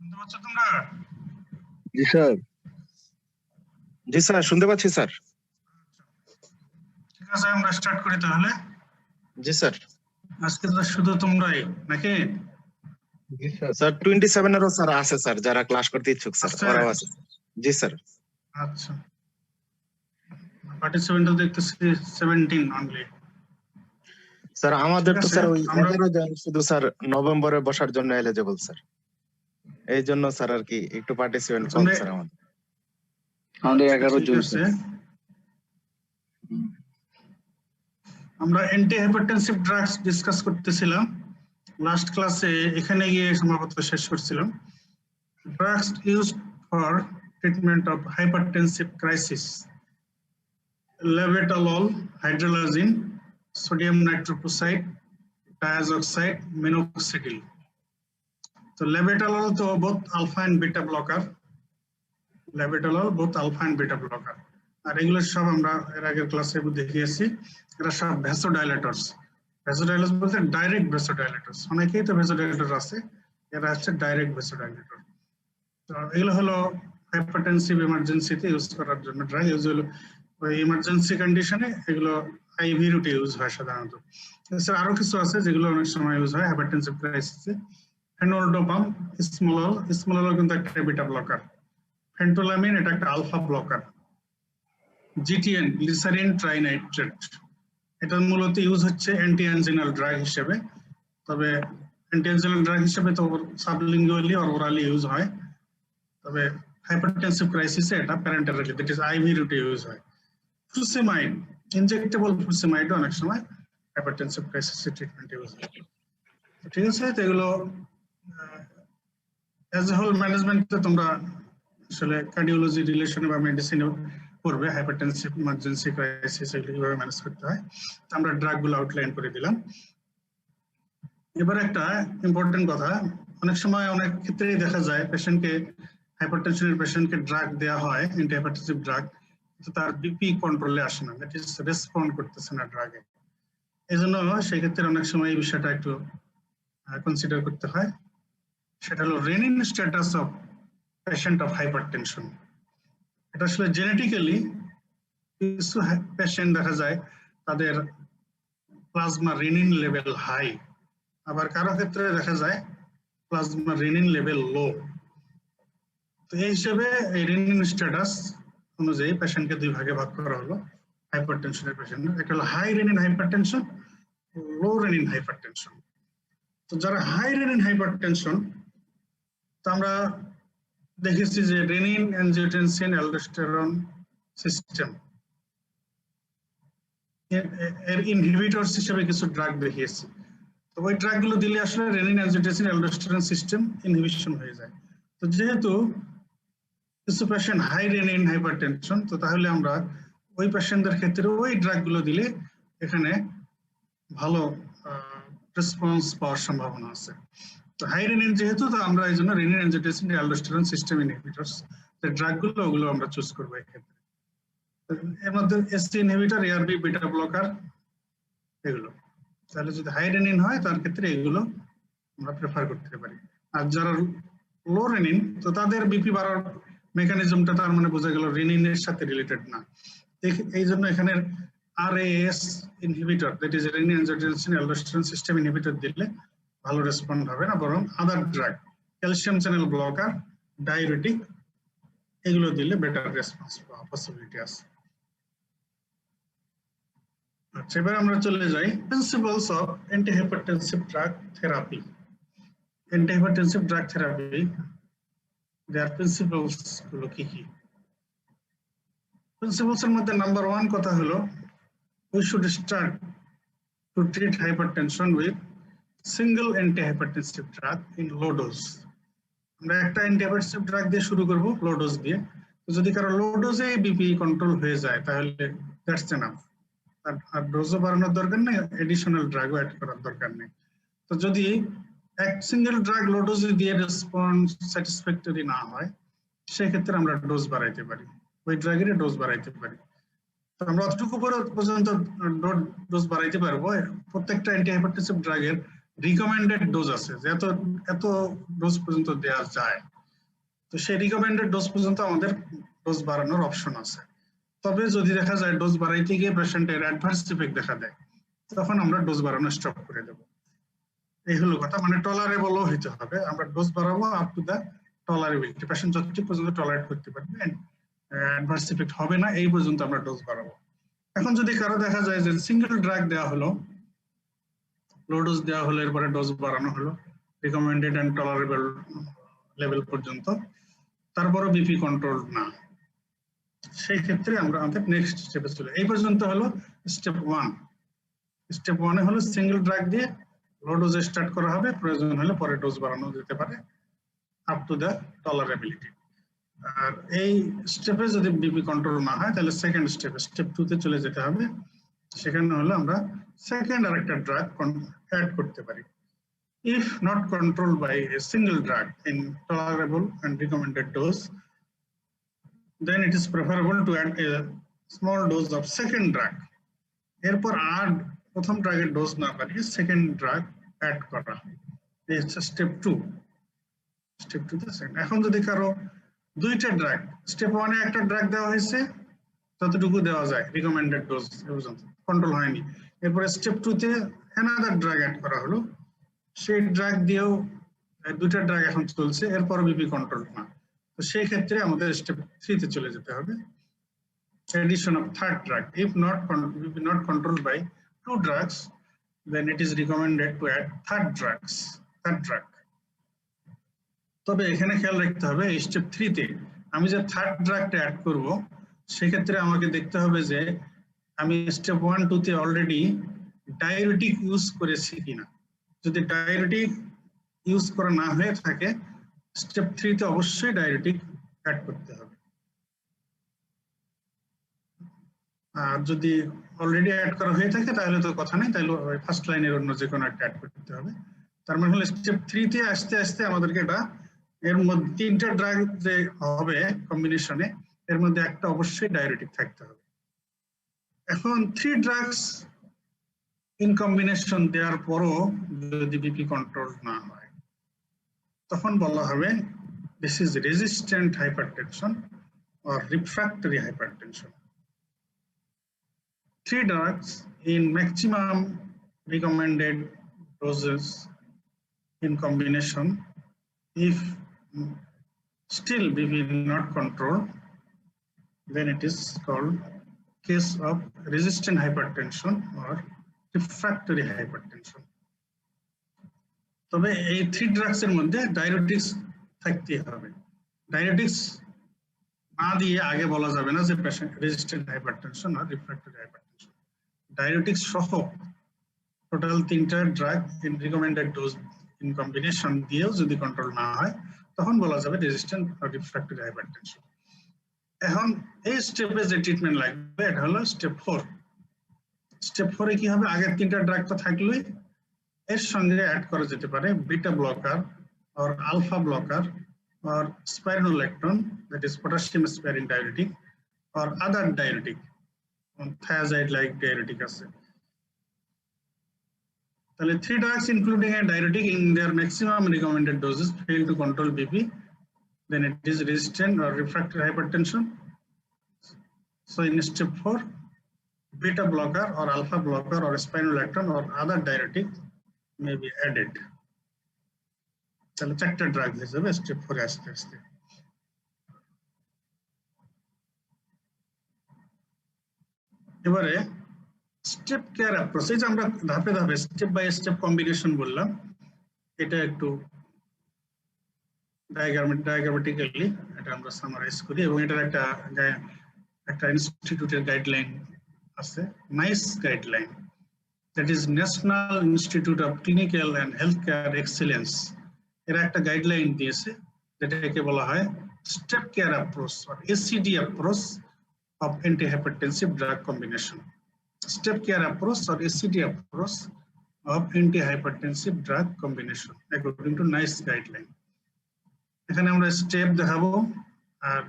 শুনতে পাচ্ছ তোমরা? জি স্যার। জি স্যার, শুনতে পাচ্ছি স্যার। ঠিক আছে, আমরা স্টার্ট করি তাহলে। জি স্যার। আজকে তো শুধু তোমরাই নাকি? জি স্যার। স্যার 27 এরও স্যার আছে স্যার, যারা ক্লাস করতে ইচ্ছুক স্যার, আছে? ওরাও আছে। জি স্যার। আচ্ছা, পার্টিসিপেন্ট দেখতেছি 17 অনলি। স্যার আমাদের তো স্যার ওই আমরা 11 জন শুধু স্যার নভেম্বরে বসার জন্য এলিজিবল স্যার, এই জন্য স্যার আর কি একটু পার্টিসিপেন্ট কম স্যার আমাদের। আমাদের 11 জন আছে। আমরা অ্যান্টি হাইপারটেনসিভ ড্রাগস ডিসকাস করতেছিলাম লাস্ট ক্লাসে, এখানে গিয়ে সমাপ্ত শেষ করছিলাম। Drugs used for treatment of hypertensive crisis: labetalol, hydralazine, sodium nitroxide, diazoxide, minoxidil. তো লেভেটালল তো both alpha and beta blocker, labetalol both alpha and beta blocker. আর এগুলো সব আমরা এর আগের ক্লাসে দেখিয়েছি, এরা সব ভ্যাসোডাইলেটরস। ভ্যাসোডাইলেটরস বলতে ডাইরেক্ট ভ্যাসোডাইলেটরস, অনেকেই তো ভ্যাসোডাইলেটর আছে, এরা হচ্ছে ডাইরেক্ট ভ্যাসোডাইলেটর। তো এগুলো হলো হাইপারটেনসিভ ইমার্জেন্সিতে ইউজ করার জন্য ড্রাগ। ইউজ হলো ওই ইমার্জেন্সি কন্ডিশনে, এগুলো আইভি রুটে ইউজ হয় সাধারণত। এছাড়া আরো কিছু আছে যেগুলো অনেক সময় ইউজ হয় হাইপারটেনসিভ ক্রাইসিসে। ফেনোল্ডোপাম, স্মোলল, স্মোলল কিন্তু একটা বিটা ব্লকার। ফেন্টোলামিন, এটা একটা আলফা ব্লকার। জিটিএন, গ্লিসারিন ট্রাইনাইট্রেট, এটা মূলত ইউজ হচ্ছে অ্যান্টি অ্যানজিনাল ড্রাগ হিসেবে। তবে অ্যান্টি অ্যানজিনাল ড্রাগ হিসেবে তো সাবলিঙ্গুয়ালি আর ওরালি ইউজ হয়, তবে হাইপারটেনসিভ ক্রাইসিসে এটা প্যারেন্টারালি, দ্যাট ইজ আইভি রুটে ইউজ হয়। ফুসিমাইড, ইনজেক্টেবল ফুসিমাইড অনেক সময় হাইপারটেনসিভ ক্রাইসিসে ট্রিটমেন্ট ইউজ হয়। ঠিক আছে, তো এগুলো অ্যাজ এ হোল ম্যানেজমেন্টে তোমরা আসলে কার্ডিওলজি রিলেশনে বা মেডিসিনে পড়বে, হাইপারটেনসিভ ইমার্জেন্সি ক্রাইসিস এগুলো কিভাবে ম্যানেজ করতে হয়। আমরা ড্রাগগুলো আউটলাইন করে দিলাম। এবার একটা ইম্পর্টেন্ট কথা, অনেক সময় অনেক ক্ষেত্রেই দেখা যায় পেশেন্টকে, হাইপারটেনশনের পেশেন্টকে ড্রাগ দেওয়া হয়, অ্যান্টি হাইপারটেনসিভ ড্রাগ, কিন্তু তার বিপি কন্ট্রোলে আসে না, দ্যাট ইজ রেসপন্ড করতেছে না ড্রাগে। এই জন্য সেই ক্ষেত্রে অনেক সময় এই বিষয়টা একটু কনসিডার করতে হয়। সেটা হলো renin status of patient of hypertension. এটা আসলে জেনেটিক্যালি কিছু পেশেন্ট দেখা যায় তাদের প্লাজমা রেনিন লেভেল হাই, আবার কারো ক্ষেত্রে দেখা যায় প্লাজমা রেনিন লেভেল লো। তো এই হিসেবে এই রেনিন স্ট্যাটাস অনুযায়ী পেশেন্টকে দুই ভাগে ভাগ করা হলো হাইপারটেনশনের পেশেন্ট। একটা হলো হাই রেনিন হাইপারটেনশন, লো রেনিন হাইপারটেনশন। তো যারা হাই রেনিন হাইপারটেনশন, তো আমরা দেখেছি যে রেনিন, অ্যানজিওটেনসিন, অ্যালডোস্টেরন সিস্টেম এর ইনহিবিটরস হিসেবে কিছু ড্রাগ দেখিয়েছি। তো ওই ড্রাগগুলো দিলে আসলে renin, angiotensin, aldosterone system inhibition হয়ে যায়। তো যেহেতু কিছু পেশেন্ট হাই রেনিন হাইপারটেনশন, তো তাহলে আমরা ওই পেশেন্টদের ক্ষেত্রে ওই ড্রাগগুলো দিলে এখানে ভালো রেসপন্স পাওয়ার সম্ভাবনা আছে। তো হাই রেনিন যেহেতু, তো আমরা এই জন্য renin, angiotensin, aldosterone system inhibitors যে ড্রাগগুলো, ওগুলো আমরা চুজ করবো এক্ষেত্রে। এর মধ্যে ST inhibitor, ARB, beta blocker, এগুলো তাহলে যদি হাই রেনিন হয় তার ক্ষেত্রে এগুলো আমরা প্রেফার করতে পারি। আর যারা লো রেনিন, তো তাদের বিপি বাড়ার মেকানিজমটা তার মানে বোঝা গেল রেনিনের সাথে রিলেটেড না। এই জন্য এখানে RAS inhibitor, that is renin, angiotensin, aldosterone system inhibitor দিলে ভালো রেসপন্ড হবে না, বরং other drug, calcium channel blocker, diuretic, এগুলো দিলে বেটার রেসপন্স পাওয়ার পসিবিলিটি আছে। আচ্ছা, এবার আমরা চলে যাই principles of antihypertensive drug therapy. Antihypertensive drug therapy, their principles গুলো কি কি? প্রিন্সিপালস এর মধ্যে নাম্বার 1 কথা হলো, we should start to treat hypertension with single antihypertensive drug in low dose. আমরা একটা অ্যান্টিহাইপারটেনসিভ ড্রাগ দিয়ে শুরু করব, লো ডোজ দিয়ে। তো যদি কারো লো ডোজে বিপি কন্ট্রোল হয়ে যায় তাহলে দ্যাটস এনাফ, আর ডোজও বাড়ানোর দরকার নেই, এডিশনাল ড্রাগও অ্যাড করার দরকার নেই। তো যদি এক সিঙ্গেল ড্রাগ লো ডোজে দিয়ে রেসপন্স স্যাটিসফ্যাক্টরি না হয়, সেক্ষেত্রে আমরা ডোজ বাড়াইতে পারি, ওই ড্রাগের ডোজ বাড়াইতে পারি। তো আমরা অতটুকু পর্যন্ত ডোজ বাড়াইতে পারবো। প্রত্যেকটা অ্যান্টিহাইপারটেনসিভ ড্রাগের রিকমেন্ডেড ডোজ আছে যে এত এত ডোজ পর্যন্ত দেওয়া যায়, তো সেই রিকমেন্ডেড ডোজ পর্যন্ত আমাদের ডোজ বাড়ানোর অপশন আছে। তবে যদি দেখা যায় ডোজ বাড়াইতে গিয়ে পেশেন্টের অ্যাডভার্স ইফেক্ট দেখা দেয়, তখন আমরা ডোজ বাড়ানো স্টপ করে দেব। এই হলো কথা, মানে টলারেবলও হইতে হবে। আমরা ডোজ বাড়াবো আপ টু দা টলারেবিলিটি, পেশেন্ট যতটুকু পর্যন্ত টলারেট করতে পারবে, অ্যাডভার্স ইফেক্ট হবে না এই পর্যন্ত আমরা ডোজ বাড়াবো। এখন যদি কারো দেখা যায় যে সিঙ্গেল ড্রাগ দেওয়া হলো, লো ডোজ দেওয়া হলো, এরপরে ডোজ বাড়ানো হলো রিকমেন্ডেড এন্ড টলারেবল লেভেল পর্যন্ত, তারপরও বিপি কন্ট্রোল না, সেই ক্ষেত্রে আমরা আমাদের নেক্সট স্টেপে চলে। এই পর্যন্ত হলো স্টেপ 1। স্টেপ 1 এ হলো সিঙ্গেল ড্রাগ দিয়ে লো ডোজে স্টার্ট করা হবে, প্রয়োজন হলে পরে ডোজ বাড়ানো যেতে পারে আপ টু দ্য টলারেবিলিটি। আর এই স্টেপে যদি বিপি কন্ট্রোল না হয় তাহলে সেকেন্ড স্টেপে, স্টেপ 2 তে চলে যেতে হবে। সেখানে হলো আমরা সেকেন্ড আরেকটা ড্রাগ অ্যাড করতে পারি। If not controlled by a single drug in tolerable and recommended dose, then it is preferable to add a small dose of second drug. এরপর আর প্রথম ড্রাগের ডোজ না বাড়িয়ে সেকেন্ড ড্রাগ অ্যাড করা, এই হচ্ছে স্টেপ 2। স্টেপ 2 তে সেকেন্ড। এখন যদি কারো দুইটা ড্রাগ, স্টেপ 1 এ একটা ড্রাগ দেওয়া হয়েছে যতটুকু দেওয়া যায় রিকমেন্ডেড ডোজ পর্যন্ত, কন্ট্রোল হয়নি, এরপরে স্টেপ 2 তে অ্যানাদার ড্রাগ অ্যাড করা হলো, সেই ড্রাগ দিয়েও দুইটা ড্রাগ এখন চলছে, এরপর বিপি কন্ট্রোল না, তো সেই ক্ষেত্রে আমাদের স্টেপ 3 তে চলে যেতে হবে, addition of third drug. If not controlled by 2 drugs, then it is recommended to add third drug। তবে এখানে খেয়াল রাখতে হবে স্টেপ 3 তে আমি যে থার্ড ড্রাগটা অ্যাড করব, সেক্ষেত্রে আমাকে দেখতে হবে যে আমি স্টেপ 1 2 তে অলরেডি ডায়োরেটিক ইউজ করেছি কিনা। যদি ডায়োরেটিক ইউজ করা না হয়ে থাকে, স্টেপ 3 তে অবশ্যই ডায়োরেটিক অ্যাড করতে হবে। আর যদি অলরেডি অ্যাড করা হয়ে থাকে তাহলে তো কথা নেই, তাহলে ফার্স্ট লাইনের অন্য যে কোনো একটা অ্যাড করতে হবে। তার মানে হলো স্টেপ 3 তে আস্তে আস্তে আমাদেরকে এটা, এর মধ্যে 3টা ড্রাগ যে হবে কম্বিনেশনে, এর মধ্যে একটা অবশ্যই ডায়োরেটিক থাকতে হবে। এখন 3 ড্রাগস ইন কম্বিনেশন দেওয়ার পরও যদি বিপি কন্ট্রোল না হয়, তখন বলা হবে this is resistant hypertension or refractory hypertension. 3 drugs in maximum recommended doses in combination, if still BP not controlled, then it is called case of resistant hypertension or refractory hypertension. তবে এই 3 drugs এর মধ্যে diuretics থাকতে হবে। Diuretics না দিয়ে আগে বলা যাবে না যে পেশেন্ট রেজিস্ট্যান্ট হাইপারটেনশন আর রিফ্র্যাক্টরি হাইপারটেনশন। ডায়োরেটিক্স সহ টোটাল 3টা drug in recommended dose in combination দিয়েও যদি কন্ট্রোল না হয়, তখন বলা যাবে রেজিস্ট্যান্ট আর রিফ্র্যাক্টরি হাইপারটেনশন। এখন এই স্টেপে যে ট্রিটমেন্ট লাগবে এটা হলো স্টেপ 4। স্টেপ 4 এ কি হবে, আগের 3টা ড্রাগ তো থাকলেই এর সঙ্গে অ্যাড করা যেতে পারে beta blocker or alpha blocker or spironolactone, that is potassium sparing diuretic, or other diuretic, thiazide like diuretic acid. তাহলে 3 drugs including a diuretic in their maximum recommended doses fail to control BP, then it is resistant or refractory hypertension. So in step 4, beta blocker or alpha blocker or spironolactone or other diuretic may be added. তাহলে 4টা drug হিসেবে step 4 আসতে আসতে। এবারে step care approach, এই যে আমরা ধাপে ধাপে স্টেপ বাই স্টেপ কম্বিনেশন বললাম, এটা একটু ডায়াগ্রামেটিক্যালি এটা আমরা সামারাইজ করি, এবং এটার একটা ইনস্টিটিউটের গাইডলাইন আছে, nice guideline, that is national institute of clinical and health care excellence. এরা একটা গাইডলাইন দিয়েছে যেটাকে বলা হয় step care approach or ACD approach of antihypertensive drug combination. Step care approach or ACD approach of antihypertensive drug combination according to NICE guideline. এখানে আমরা step দেখাবো, আর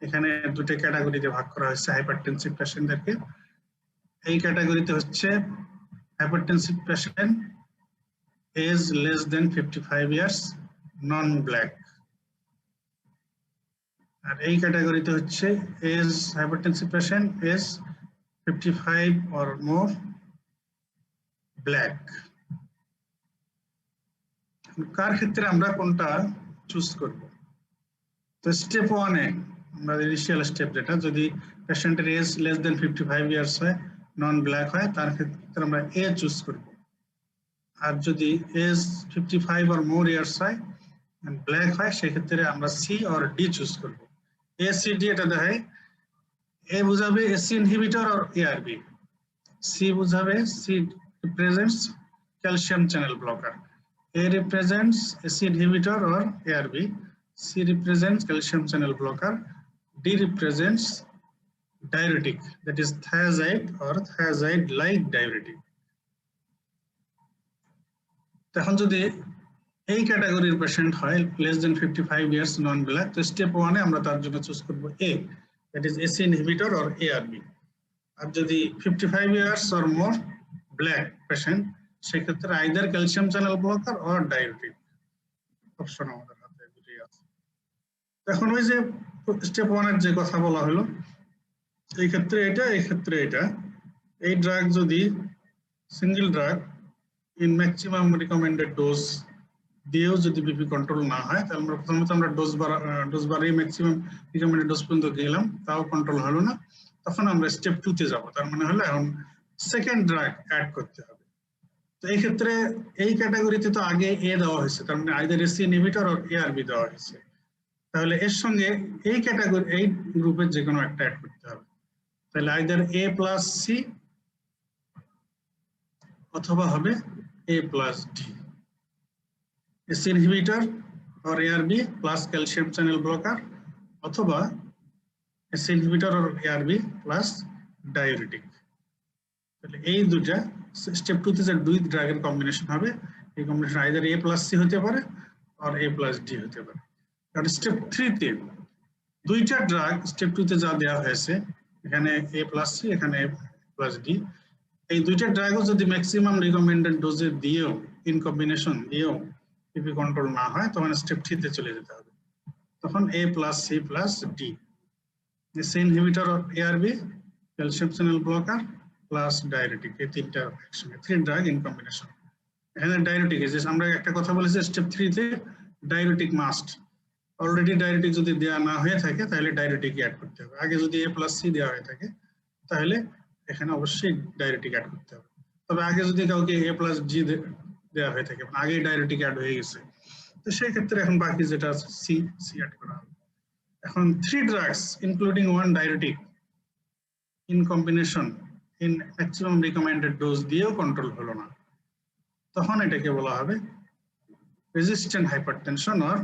এখানে 2টা ক্যাটাগরিতে ভাগ করা হয়েছে হাইপারটেনসিভ পেশেন্টদেরকে। এই ক্যাটাগরিতে হচ্ছে hypertensive patient age less than 55 years, non-black. আর এই ক্যাটাগরিতে হচ্ছে age hypertensive patient age 55 or more, black. কার ক্ষেত্রে আমরা কোনটা চুজ করব? তো স্টেপ 1 এ আমরা ইনিশিয়াল স্টেপ যেটা, যদি পেশেন্টের এজ লেস দেন 55 ইয়ার্স হয়, নন ব্ল্যাক হয়, তার ক্ষেত্রে আমরা এ চুজ করব। আর যদি এজ 55 or more ইয়ার্স হয় ব্ল্যাক হয়, সেক্ষেত্রে আমরা সি অর ডি চুজ করব। এ সি ডি এটা দেখায়, এ বুঝাবে ACE inhibitor or ARB, C বুঝাবে C represents calcium channel blocker, A represents AC inhibitor or ARB, C represents calcium channel blocker, D represents diuretic, that is thiazide or thiazide-like diuretic. এখন যদি এই ক্যাটাগরির patient হয় less than 55 years non-black, তো step 1 এ আমরা তার জন্য choose করব A, that is AC inhibitor or ARB. আর যদি 55 years or more black patient, সেক্ষেত্রে either calcium channel blocker or diuretic option আমাদের হাতে দুটোই আছে। এখন ওই যে স্টেপ 1 এর যে কথা বলা হলো, এই ক্ষেত্রে এটা, এই ক্ষেত্রে এটা, এই ড্রাগ যদি single drug in maximum recommended dose দিয়েও যদি বিপি কন্ট্রোল না হয়, তাহলে আমরা প্রথমত আমরা ডোজ বাড়িয়ে ম্যাক্সিমাম রিকমেন্ডেড ডোজ পর্যন্ত গেলাম, তাও কন্ট্রোল হলো না, তখন আমরা স্টেপ 2 তে যাব। তার মানে হলো এখন সেকেন্ড ড্রাগ অ্যাড করতে হবে। তো এই ক্ষেত্রে এই ক্যাটাগরিতে তো আগে এ দেওয়া হয়েছে, তার মানে either AC inhibitor or ARB দেওয়া হয়েছে, তাহলে এর সঙ্গে এই ক্যাটাগরি এই গ্রুপের যে কোনো একটা অ্যাড করতে হবে। তাহলে আইদার এ প্লাস সি অথবা হবে A plus D, ACE inhibitor or ARB plus calcium channel blocker, অথবা ACE inhibitor or ARB plus diuretic. তাহলে এই দুটা স্টেপ 2 তে যে দুই ড্রাগের কম্বিনেশন হবে, এই কম্বিনেশন আইদার এ প্লাস সি হতে পারে আর এ প্লাস ডি হতে পারে। কারণ স্টেপ 3 তে দুইটা ড্রাগ স্টেপ 2 তে যা দেওয়া হয়েছে, এখানে এ প্লাস সি, এখানে এ প্লাস ডি, এই দুইটা ড্রাগও যদি ম্যাক্সিমাম রিকমেন্ডেড ডোজে দিয়েও ইন কম্বিনেশন দিয়েও পিপি কন্ট্রোল না হয়, তখন স্টেপ 3 তে চলে যেতে হবে। তখন A plus C plus D, ACE inhibitor or ARB, calcium channel blocker plus diuretic, এই তিনটা একসঙ্গে 3 ড্রাগ ইন কম্বিনেশন। এখানে ডায়োরেটিক যে আমরা একটা কথা বলেছি স্টেপ 3 তে ডায়োরেটিক মাস্ট, অলরেডি ডায়োরেটিক যদি দেওয়া না হয়ে থাকে তাহলে ডায়োরেটিক অ্যাড করতে হবে। আগে যদি এ প্লাস সি দেওয়া হয়ে থাকে তাহলে এখানে অবশ্যই ডায়োরেটিক অ্যাড করতে হবে। তবে আগে যদি কাউকে এ প্লাস জি দেওয়া হয়ে থাকে, আগে ডায়োরেটিক অ্যাড হয়ে গেছে, তো সেই ক্ষেত্রে এখন বাকি যেটা আছে সি অ্যাড করা হবে। এখন 3 drugs including 1 diuretic in combination in maximum recommended dose দিয়েও কন্ট্রোল হলো না, তখন এটাকে বলা হবে resistant hypertension or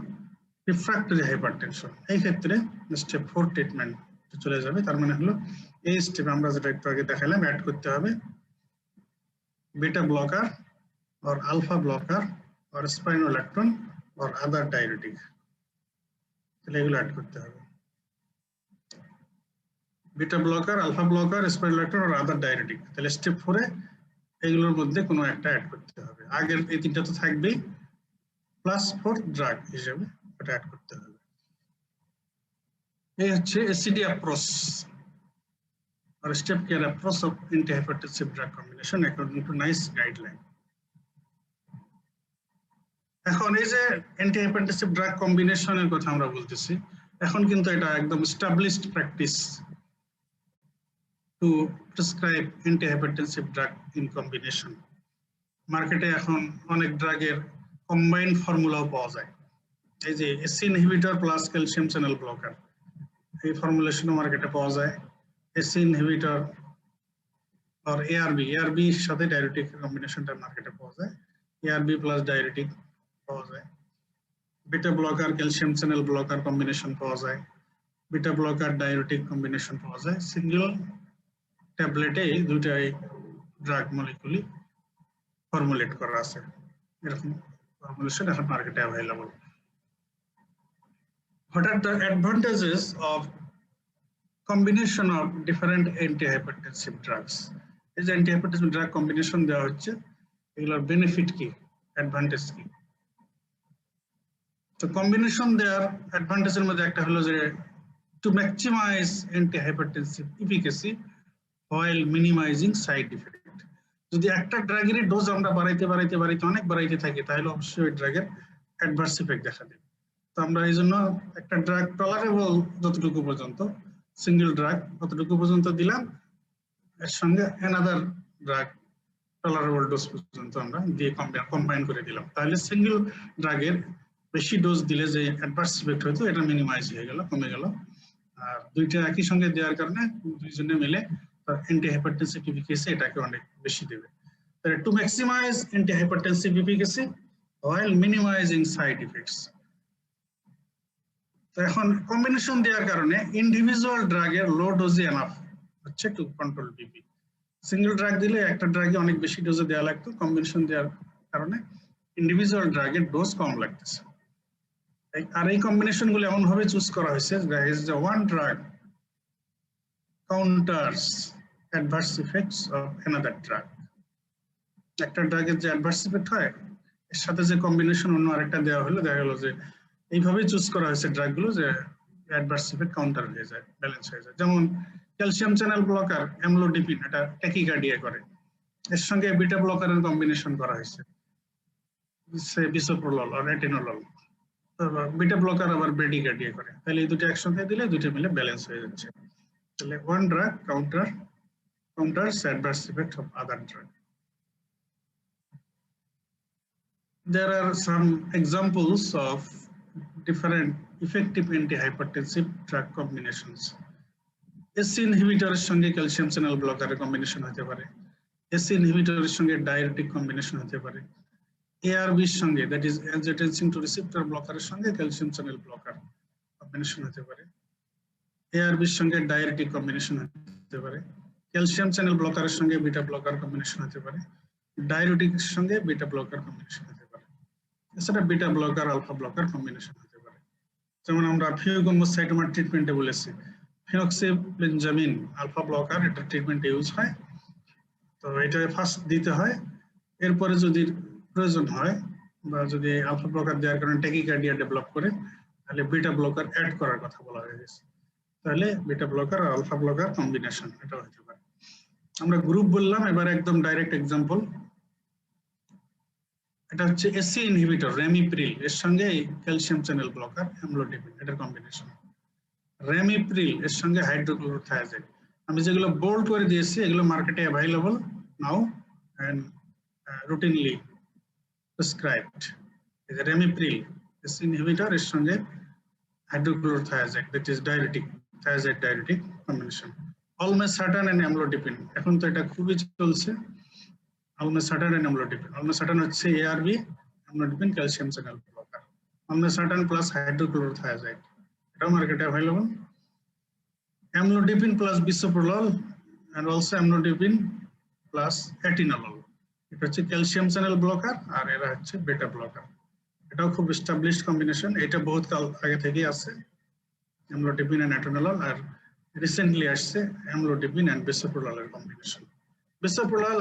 refractory hypertension. এই ক্ষেত্রে স্টেপ 4 ট্রিটমেন্ট চলে যাবে। তার মানে হলো এই স্টেপে আমরা যেটা একটু আগে দেখালাম, অ্যাড করতে হবে beta blocker or alpha blocker or spironolactone or other diuretic, তাহলে এগুলো অ্যাড করতে হবে। Beta blocker, alpha blocker, spironolactone আর আদার ডায়োরেটিক, তাহলে স্টেপ 4 এ এগুলোর মধ্যে কোনো একটা অ্যাড করতে হবে। আগের এই তিনটা তো থাকবেই, প্লাস 4 ড্রাগ হিসেবে এটা অ্যাড করতে হবে। এই হচ্ছে এসিডি অ্যাপ্রোচ আর step care approach of antihypertensive drug combination according to NICE guideline. এখন এই যে অ্যান্টিহাইপারটেনসিভ ড্রাগ কম্বিনেশনের কথা আমরা বলতেছি, এখন কিন্তু এটা একদম established practice to prescribe antihypertensive drug in combination. মার্কেটে এখন অনেক ড্রাগের কম্বাইন্ড ফর্মুলাও পাওয়া যায়, এই যে AC inhibitor plus calcium channel blocker, এই ফর্মুলেশনও মার্কেটে পাওয়া যায়। এসি ইনহিবিটর আর এআরবি সাথে ডায়োরেটিক কম্বিনেশনটা মার্কেটে পাওয়া যায়, এআরবি প্লাস ডায়োরেটিক পাওয়া যায়। Beta blocker calcium channel blocker combination পাওয়া যায়, বিটা ব্লকার ডায়োরেটিক কম্বিনেশন পাওয়া যায়। সিঙ্গেল ট্যাবলেটে দুইটাই ড্রাগ মলিকুলি ফর্মুলেট করা আছে, এরকম ফর্মুলেশন এখন মার্কেটে available. What are the advantages of combination of different antihypertensive drugs? এই যে অ্যান্টিহাইপারটেনসিভ ড্রাগ কম্বিনেশন দেওয়া হচ্ছে, এগুলোর বেনিফিট কি অ্যাডভান্টেজ কি? তো কম্বিনেশন দেওয়ার অ্যাডভান্টেজের মধ্যে একটা হলো যে to maximise antihypertensive efficacy while minimizing side effect. যদি একটা ড্রাগের ডোজ আমরা বাড়াইতে অনেক বাড়াইতে থাকি তাহলে অবশ্যই ওই ড্রাগের অ্যাডভার্স ইফেক্ট দেখা দেবে। তো আমরা এই জন্য একটা ড্রাগ টলারেবল যতটুকু পর্যন্ত, সিঙ্গেল ড্রাগ ততটুকু পর্যন্ত দিলাম, এর সঙ্গে অ্যানাদার ড্রাগ টলারেবল ডোজ পর্যন্ত আমরা দিয়ে কম্বাইন করে দিলাম। তাহলে সিঙ্গেল ড্রাগের বেশি ডোজ দিলে যে অ্যাডভার্স ইফেক্ট হতো এটা মিনিমাইজ হয়ে গেল, কমে গেল। আর দুইটা একই সঙ্গে দেওয়ার কারণে দুইজনে মিলে অ্যান্টিহাইপারটেনসিভ এফিকাসি এটাকে অনেক বেশি দেবে। To maximise antihypertensive efficacy while minimizing side effects. তো এখন কম্বিনেশন দেওয়ার কারণে ইন্ডিভিজুয়াল ড্রাগের লো ডোজে এনাফ হচ্ছে to control BP. Single drug দিলে একটা ড্রাগে অনেক বেশি ডোজে দেওয়া লাগতো, কম্বিনেশন দেওয়ার কারণে ইন্ডিভিজুয়াল ড্রাগের ডোজ কম লাগতেছে। আর এই কম্বিনেশন গুলো এমন ভাবে চুজ করা হয়েছে যে one drug counters adverse effects of another drug. একটা ড্রাগের যে অ্যাডভার্স ইফেক্ট হয় এর সাথে যে কম্বিনেশন অন্য আরেকটা দেওয়া হলো, দেখা গেল যে এইভাবে চুজ করা হয়েছে ড্রাগগুলো যে অ্যাডভার্স ইফেক্ট কাউন্টার হয়ে যায়, ব্যালেন্স হয়ে যায়। যেমন ক্যালসিয়াম চ্যানেল ব্লকার অ্যামলোডিপিন, এটা ট্যাকিকার্ডিয়া করে, এর সঙ্গে বিটা ব্লকারের কম্বিনেশন করা হয়েছে, বিসোপ্রোলল আর এটেনোলল। বিটা ব্লকার আবার ব্রেডিকার্ডিয়া করে, তাহলে এই দুটো একসঙ্গে দিলে দুটো মিলে ব্যালেন্স হয়ে যাচ্ছে। তাহলে one drug counters adverse effect of other drug. There are some examples of different effective antihypertensive drug combinations. SC inhibitor এর সঙ্গে ক্যালসিয়াম চ্যানেল ব্লকারের কম্বিনেশন হতে পারে, SC inhibitor এর সঙ্গে ডায়ারেটিক কম্বিনেশন হতে পারে, ARB এর সঙ্গে that is angiotensin to receptor ব্লকারের সঙ্গে ক্যালসিয়াম চ্যানেল ব্লকার কম্বিনেশন হতে পারে, ARB এর সঙ্গে ডায়ারেটিক কম্বিনেশন হতে পারে, ক্যালসিয়াম চ্যানেল ব্লকারের সঙ্গে বিটা ব্লকার কম্বিনেশন হতে পারে, ডায়ারেটিকের সঙ্গে বিটা ব্লকার কম্বিনেশন হতে পারে, এছাড়া beta blocker alpha blocker combination হতে পারে। যেমন আমরা ফিউগোমোসাইটোমার ট্রিটমেন্টে বলেছি ফিনোক্সিবেনজামিন আলফা ব্লকার, এটা ট্রিটমেন্টে ইউজ হয়। তো এটা ফার্স্ট দিতে হয়, এরপরে যদি প্রয়োজন হয় বা যদি আলফা ব্লকার দেওয়ার কারণে ট্যাকিকার্ডিয়া ডেভেলপ করে তাহলে বিটা ব্লকার অ্যাড করার কথা বলা হয়ে গেছে। তাহলে বিটা ব্লকার আর আলফা ব্লকার কম্বিনেশন এটা হতে পারে। আমরা গ্রুপ বললাম, এবার একদম ডাইরেক্ট এক্সাম্পল, এটা হচ্ছে এসসি ইনহিবিটর রেমিপ্রিল এর সঙ্গে ক্যালসিয়াম চ্যানেল ব্লকার অ্যামলোডিপিন, এটার কম্বিনেশন। রেমিপ্রিল এর সঙ্গে হাইড্রোক্লোরোথায়াজাইড, আমি যেগুলো বোল্ড করে দিয়েছি এগুলো মার্কেটে available now and routinely prescribed. Ramipril ACE inhibitor এর সঙ্গে hydrochlorothiazide that is diuretic, thiazide diuretic combination. Olmesartan and amlodipine, এখন তো এটা খুবই চলছে। Olmesartan and amlodipine, Olmesartan হচ্ছে ARB, amlodipine calcium channel blocker, Olmesartan plus hydrochlorothiazide, এটা মার্কেটে available. Amlodipine plus bisoprolol and also amlodipine plus atenolol, এটা হচ্ছে ক্যালসিয়াম চ্যানেল ব্লকার আর এরা হচ্ছে বেটা ব্লকার। এটাও খুব এস্টাবলিশড কম্বিনেশন, এটা বহুত কাল আগে থেকেই আছে। amlodipine and atenolol, আর রিসেন্টলি আসছে amlodipine and bisoprolol এর combination, bisoprolol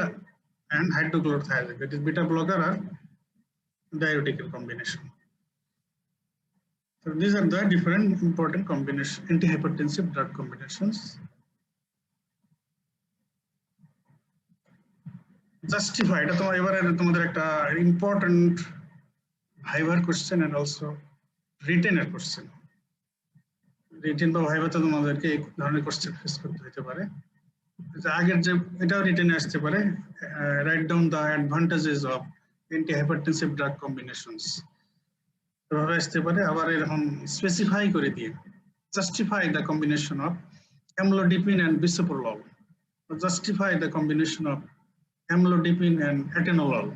and hydrochlorothiazide, that is beta blocker আর diuretic এর combination. So these are the different important combination antihypertensive drug combinations. Justify, এটা তোমার এবারে তোমাদের একটা ইম্পর্টেন্ট ভাইভার কোশ্চেন এন্ড অলসো রিটেনের কোশ্চেন। রিটেন বা ভাইভাতে তোমাদেরকে এই ধরনের কোশ্চেন ফেস করতে হতে পারে। আগের যে এটাও রিটেনে আসতে পারে, write down the advantages of antihypertensive drug combinations, এভাবে আসতে পারে। আবার এরকম স্পেসিফাই করে দিয়ে justify the combination of amlodipine and bisoprolol, justify the combination of amlodipine and atenolol,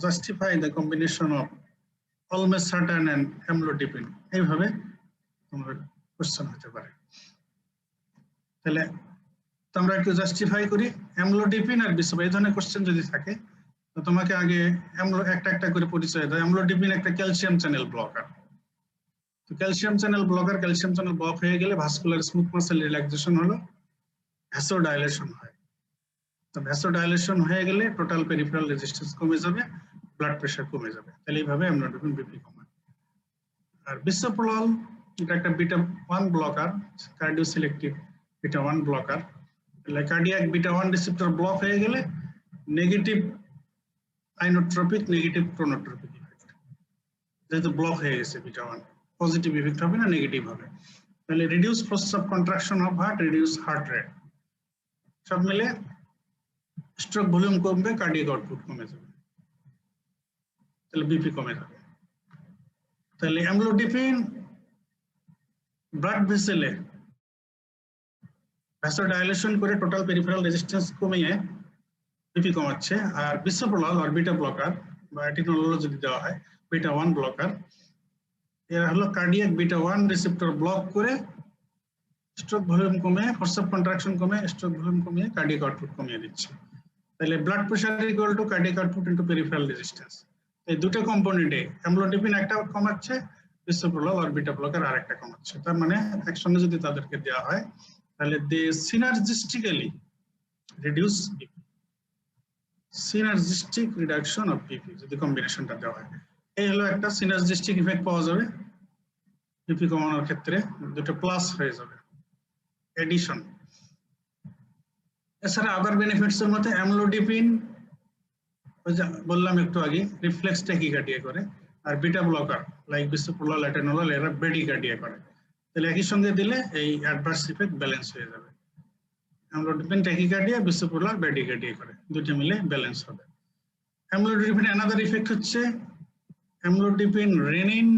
justify the combination of olmesartan and amlodipine, এইভাবে তোমার কোশ্চেন হতে পারে। তাহলে তোমরা একটু জাস্টিফাই করি, অ্যামলোডিপিন আর বিসোপ্রোলল, এই ধরনের কোশ্চেন যদি থাকে তো তোমাকে আগে একটা একটা করে পরিচয় দাও। অ্যামলোডিপিন একটা ক্যালসিয়াম চ্যানেল ব্লকার, তো calcium channel blocker, calcium channel block হয়ে গেলে ভাস্কুলার স্মুথ মাসেল রিল্যাক্সেশন হলো, ভ্যাসোডাইলেশন হয়। তো ভ্যাসোডাইলেশন হয়ে গেলে টোটাল পেরিফেরাল রেজিস্ট্যান্স কমে যাবে, ব্লাড প্রেশার কমে যাবে। তাহলে এইভাবে অ্যামলোডিপিন বিপি কমায়। আর বিসোপ্রোলল এটা একটা beta 1 blocker, cardio selective beta 1 blocker. তাহলে কার্ডিয়াক বিটা 1 রিসেপ্টর ব্লক হয়ে গেলে negative inotropic negative chronotropic effect, যেহেতু ব্লক হয়ে গেছে বিটা 1, পজিটিভ ইফেক্ট হবে না নেগেটিভ হবে। তাহলে reduce process contraction of heart, reduce heart rate, সব মিলে স্ট্রোক ভলিউম কমবে, কার্ডিয়াক আউটপুট কমে যাবে, তাহলে বিপি কমে যাবে। তাহলে অ্যামলোডিপিন ব্লাড ভেসেলে ভ্যাসোডাইলেশন করে টোটাল পেরিফেরাল রেজিস্ট্যান্স কমিয়ে বিপি কমাচ্ছে। আর বিসোপ্রোলল আর বিটা ব্লকার বা টেকনোলজি যদি দেওয়া হয় বিটা 1 ব্লকার, এরা হলো কার্ডিয়াক বিটা 1 রিসেপ্টর ব্লক করে স্ট্রোক ভলিউম কমে, ফোর্স অফ কন্ট্রাকশন কমে, স্ট্রোক ভলিউম কমিয়ে কার্ডিয়াক আউটপুট কমিয়ে দিচ্ছে। তাহলে blood pressure equal to cardiac output into peripheral resistance. এই দুটো কম্পোনেন্টে অ্যামলোডিপিন একটা কমাচ্ছে, বিসোপ্রোলল আর বিটা ব্লকার আরেকটা কমাচ্ছে। তার মানে একসঙ্গে যদি তাদেরকে দেওয়া হয় তাহলে they synergistically reduce BP, synergistic reduction of BP যদি কম্বিনেশনটা দেওয়া হয়। এই হলো একটা সিনার্জিস্টিক ইফেক্ট পাওয়া যাবে বিপি কমানোর ক্ষেত্রে, দুটো প্লাস হয়ে যাবে, এডিশন। এছাড়া আদার বেনিফিটস এর মধ্যে অ্যামলোডিপিন বললাম একটু আগে রিফ্লেক্স ট্যাকিকার্ডিয়া করে, আর beta blocker like bisoprolol atenolol এরা ব্রেডিকার্ডিয়া করে। তাহলে একই সঙ্গে দিলে এই অ্যাডভার্স ইফেক্ট ব্যালেন্স হয়ে যাবে। অ্যামলোডিপিন ট্যাকিকার্ডিয়া, বিসোপ্রোলল ব্রেডিকার্ডিয়া করে, দুটো মিলে ব্যালেন্স হবে। অ্যামলোডিপিন অ্যানাদার ইফেক্ট হচ্ছে অ্যামলোডিপিন রেনিন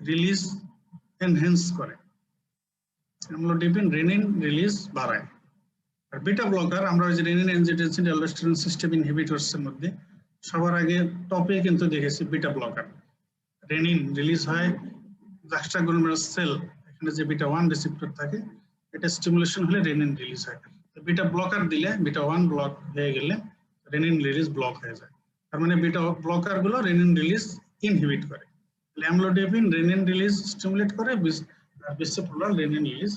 রিলিজ এনহ্যান্স করে, অ্যামলোডিপিন রেনিন রিলিজ বাড়ায়। আর বিটা ব্লকার আমরা ওই যে renin angiotensin aldosterone system inhibitors এর মধ্যে সবার আগে টপে কিন্তু দেখেছি বিটা ব্লকার। রেনিন রিলিজ হয় জাক্সটাগ্লোমেরুলাস সেল, এখানে যে বিটা 1 রিসেপ্টর থাকে এটা স্টিমুলেশন হলে রেনিন রিলিজ হয়। বিটা ব্লকার দিলে বিটা 1 ব্লক হয়ে গেলে রেনিন রিলিজ ব্লক হয়ে যায়। তার মানে বিটা ব্লকার গুলো রেনিন রিলিজ ইনহিবিট করে। অ্যামলোডিপিন রেনিন রিলিজ স্টিমুলেট করে, bisoprolol renin release,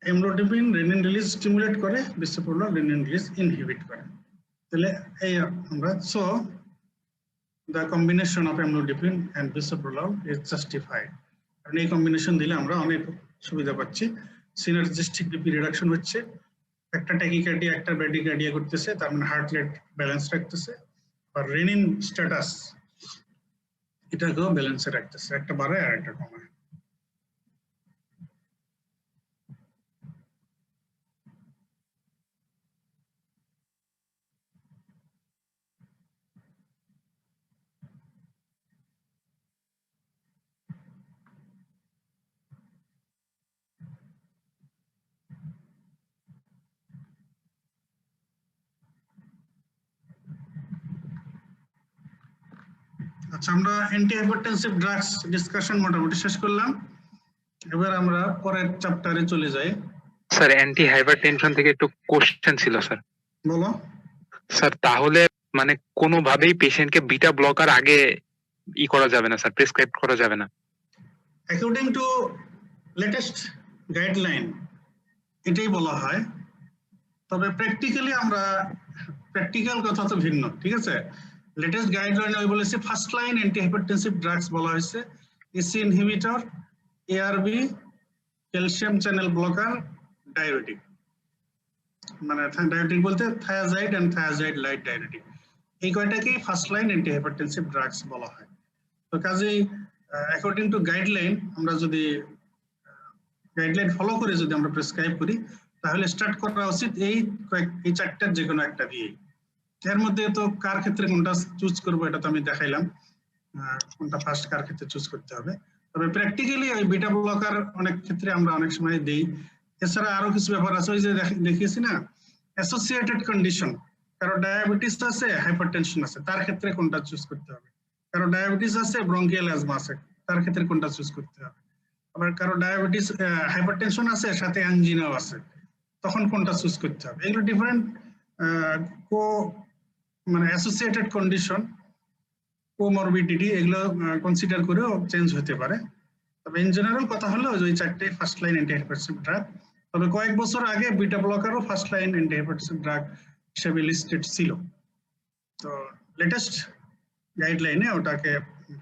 amlodipine renin release stimulate করে, বিসোপ্রোলল রেনিন রিলিজ ইনহিবিট করে। তাহলে এই আমরা so the combination of amlodipine and bisoprolol is justified, কারণ এই কম্বিনেশন দিলে আমরা অনেক সুবিধা পাচ্ছি। সিনার্জিস্টিক বিপি রিডাকশন হচ্ছে, একটা ট্যাকিকার্ডিয়া একটা ব্রেডিকার্ডিয়া করতেছে, তার মানে হার্ট রেট ব্যালেন্স রাখতেছে, আর রেনিন স্ট্যাটাস এটাকেও ব্যালেন্সে রাখতেছে, একটা বাড়ায় আর একটা কমায়। আচ্ছা, আমরা অ্যান্টি হাইপারটেনসিভ ড্রাগস ডিসকাশন মোটামুটি শেষ করলাম। এবার আমরা পরের চ্যাপ্টারে চলে যাই। স্যার অ্যান্টি হাইপারটেনশন থেকে একটু কোশ্চেন ছিল স্যার। বলো স্যার তাহলে মানে কোনোভাবেই পেশেন্টকে বিটা ব্লকার আগে করা যাবে না স্যার, প্রেসক্রাইব করা যাবে না? অ্যাকর্ডিং টু লেটেস্ট গাইডলাইন এটাই বলা হয়, তবে প্র্যাকটিক্যালি আমরা প্র্যাকটিক্যাল কথা তো ভিন্ন, ঠিক আছে। লেটেস্ট গাইডলাইন ওই বলেছে first line anti hypertensive drugs বলা হয়েছে ACE inhibitor, ARB, calcium channel blocker, diuretic, মানে ডায়াবেটিক বলতে thiazide and thiazide like diuretic, এই কয়টাকেই first line anti hypertensive drugs বলা হয়। তো কাজেই অ্যাকর্ডিং টু গাইডলাইন আমরা যদি গাইডলাইন ফলো করে যদি আমরা প্রেসক্রাইব করি তাহলে স্টার্ট করা উচিত এই চারটার যে কোনো একটা দিয়ে। এর মধ্যে তো কার ক্ষেত্রে কোনটা চুজ করবো এটা তো আমি দেখাইলাম, কোনটা ফার্স্ট কার ক্ষেত্রে চুজ করতে হবে। তবে প্র্যাকটিক্যালি ওই বিটা ব্লকার অনেক ক্ষেত্রে আমরা অনেক সময় দেই। এছাড়া আরো কিছু ব্যাপার আছে, ওই যে দেখিয়েছি না অ্যাসোসিয়েটেড কন্ডিশন, কারো ডায়াবেটিস আছে হাইপারটেনশন আছে, তার ক্ষেত্রে কোনটা চুজ করতে হবে। কারো ডায়াবেটিস আছে ব্রঙ্কিয়াল অ্যাজমা আছে, তার ক্ষেত্রে কোনটা চুজ করতে হবে। আবার কারো ডায়াবেটিস হাইপারটেনশন আছে সাথে অ্যাঞ্জিনাও আছে, তখন কোনটা চুজ করতে হবে। এগুলো ডিফারেন্ট মানে অ্যাসোসিয়েটেড কন্ডিশন, কোমরবিডিটি, এগুলো কনসিডার করেও চেঞ্জ হতে পারে। তবে ইন জেনারেল কথা হলো ওই চারটে first line anti hypertensive drug. তবে কয়েক বছর আগে বিটা ব্লকারও first line anti hypertensive drug হিসেবে লিস্টেড ছিল। তো লেটেস্ট গাইডলাইনে ওটাকে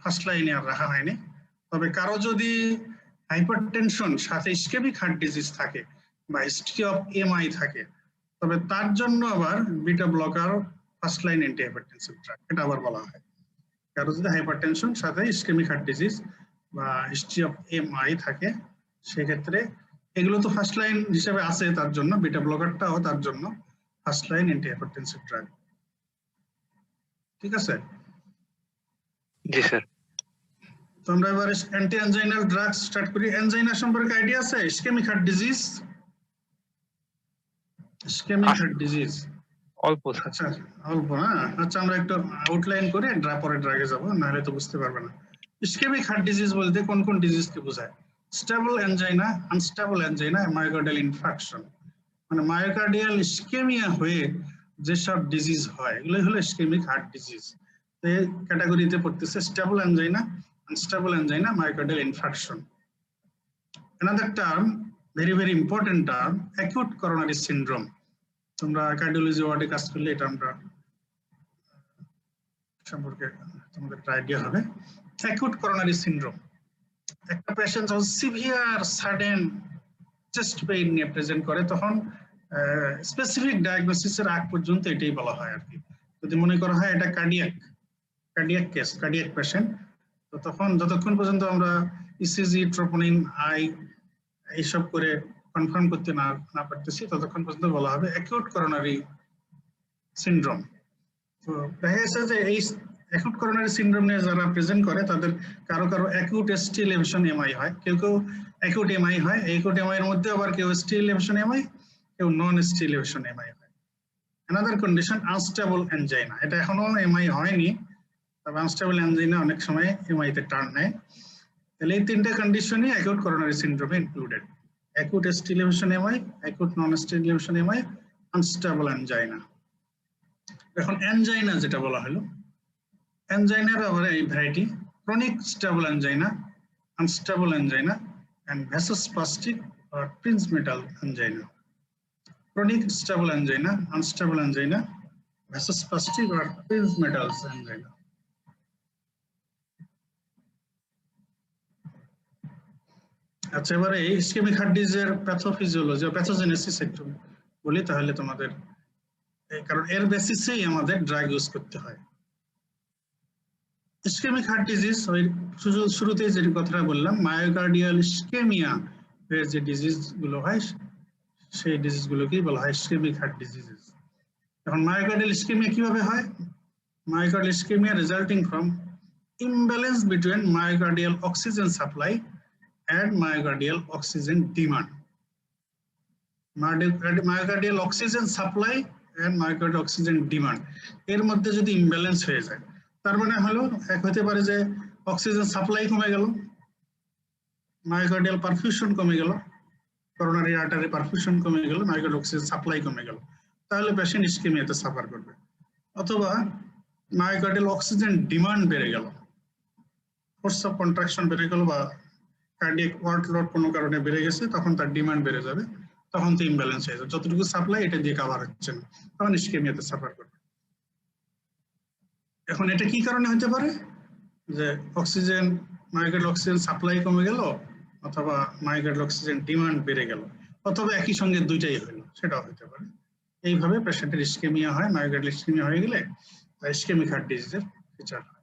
ফার্স্ট লাইনে আর রাখা হয়নি। তবে কারো যদি হাইপারটেনশন সাথে ইসকেমিক হার্ট ডিজিজ থাকে বা হিস্ট্রি অফ এমআই থাকে, তবে তার জন্য আবার beta blocker first line anti hypertensive drug, এটা আবার বলা হয়। কারো যদি হাইপারটেনশন সাথে ইসকেমিক হার্ট ডিজিজ বা হিস্ট্রি অফ এমআই থাকে, সেক্ষেত্রে এগুলো তো ফার্স্ট লাইন হিসেবে আছে, তার জন্য বিটা ব্লকারটাও তার জন্য first line anti hypertensive drug. ঠিক আছে? জি স্যার। তো আমরা এবার অ্যান্টি অ্যানজাইনাল ড্রাগ স্টার্ট করি। অ্যানজাইনা সম্পর্কে আইডিয়া আছে? Ischaemic heart disease, ischaemic heart disease অল্প স্যার। আচ্ছা অল্প না, আচ্ছা আমরা একটু আউটলাইন করে পরে ড্রাগে যাব, নাহলে তো বুঝতে পারবে না। ইসকেমিক হার্ট ডিজিজ বলতে কোন কোন ডিজিজকে বোঝায়? Stable angina, unstable angina, myocardial infarction, মানে মায়োকার্ডিয়াল ইসকেমিয়া হয়ে যেসব ডিজিজ হয় এগুলোই হলো ইসকেমিক হার্ট ডিজিজ। এই ক্যাটাগরিতে পড়তেছে stable angina, unstable angina, myocardial infarction. Another term, very very important term, acute coronary syndrome. তোমরা কার্ডিওলজি ওয়ার্ডে কাজ করলে এটা আমরা সম্পর্কে তোমাদের একটা আইডিয়া হবে। অ্যাকিউট করোনারি সিনড্রোম, একটা পেশেন্ট যখন সিভিয়ার সাডেন চেস্ট পেইন নিয়ে প্রেজেন্ট করে, তখন স্পেসিফিক ডায়াগনোসিসের আগ পর্যন্ত এটাই বলা হয় আর কি। যদি মনে করা হয় এটা কার্ডিয়াক কেস, কার্ডিয়াক পেশেন্ট, তো তখন যতক্ষণ পর্যন্ত আমরা ইসিজি, ট্রোপোনিন, আই এইসব করে কনফার্ম করতে না পারতেছি, ততক্ষণ পর্যন্ত বলা হবে অ্যাকিউট করোনারি সিনড্রোম। তো দেখা গেছে যে এই অ্যাকিউট করোনারি সিনড্রোম নিয়ে যারা প্রেজেন্ট করে, তাদের কারো কারো অ্যাকিউট এসটি এলিভেশন এমআই হয়, কেউ কেউ অ্যাকিউট এমআই হয়। অ্যাকিউট এমআই এর মধ্যে আবার কেউ এসটি এলিভেশন এমআই, কেউ নন এসটি এলিভেশন এমআই হয়। অ্যানাদার কন্ডিশন আনস্টেবল অ্যানজাইনা, এটা এখনো এমআই হয়নি, তবে আনস্টেবল অ্যানজাইনা অনেক সময় এমআই তে টার্ন নেয়। তাহলে এই তিনটা কন্ডিশনই অ্যাকিউট করোনারি সিনড্রোমে included: acute ST elevation MI, acute non ST elevation MI, unstable angina. এখন অ্যানজাইনা যেটা বলা হলো, অ্যানজাইনার আবার এই variety: chronic stable angina, unstable angina, and vasospastic or Prince metal angina. Chronic stable angina, unstable angina, vasospastic or Prince metal angina. আচ্ছা, এবারে ischemic heart ডিজিজের pathophysiology ও pathogenesis একটু বলি তাহলে তোমাদের, কারণ এর বেসিসেই আমাদের ড্রাগ ইউজ করতে হয়। ইসকেমিক হার্ট ডিজিজ, ওই শুরুতেই যে কথাটা বললাম, মায়োকার্ডিয়াল ইসকেমিয়া এর যে ডিজিজ গুলো হয়, সেই ডিজিজ গুলোকেই বলা হয় ইসকেমিক হার্ট ডিজিজেস। এখন মায়োকার্ডিয়াল ইসকেমিয়া কিভাবে হয়? Myocardial ischaemia resulting from imbalance between myocardial oxygen supply and myocardial oxygen demand. Myocardial oxygen supply and myocardial oxygen demand এর মধ্যে যদি ইমব্যালেন্স হয়ে যায়, তার মানে হলো এক হতে পারে যে অক্সিজেন সাপ্লাই কমে গেল, মায়োকার্ডিয়াল পারফিউশন কমে গেল, করোনারি আর্টারি পারফিউশন কমে গেল, মায়োকার্ডিয়াল অক্সিজেন সাপ্লাই কমে গেল, তাহলে পেশেন্ট ইসকেমিয়াতে সাফার করবে। অথবা মায়োকার্ডিয়াল অক্সিজেন ডিমান্ড বেড়ে গেল, ফোর্স অফ কন্ট্রাকশন বেড়ে গেল, বা কার্ডিয়াক ওয়ার্কলোড কোনো কারণে বেড়ে গেছে, তখন তার ডিমান্ড বেড়ে যাবে, তখন তো ইমব্যালেন্স হয়ে যাবে, যতটুকু সাপ্লাই এটা দিয়ে কভার হচ্ছে না, তখন ইসকেমিয়াতে সাফার করবে। এখন এটা কি কারণে হতে পারে? যে অক্সিজেন, মায়োকার্ডিয়াল অক্সিজেন সাপ্লাই কমে গেল, অথবা মায়োকার্ডিয়াল অক্সিজেন ডিমান্ড বেড়ে গেল, অথবা একই সঙ্গে দুইটাই হলো, সেটাও হতে পারে। এইভাবে পেশেন্টের ইসকেমিয়া হয়। মায়োকার্ডিয়াল ইসকেমিয়া হয়ে গেলে ইসকেমিক হার্ট ডিজিজের ফিচার হয়।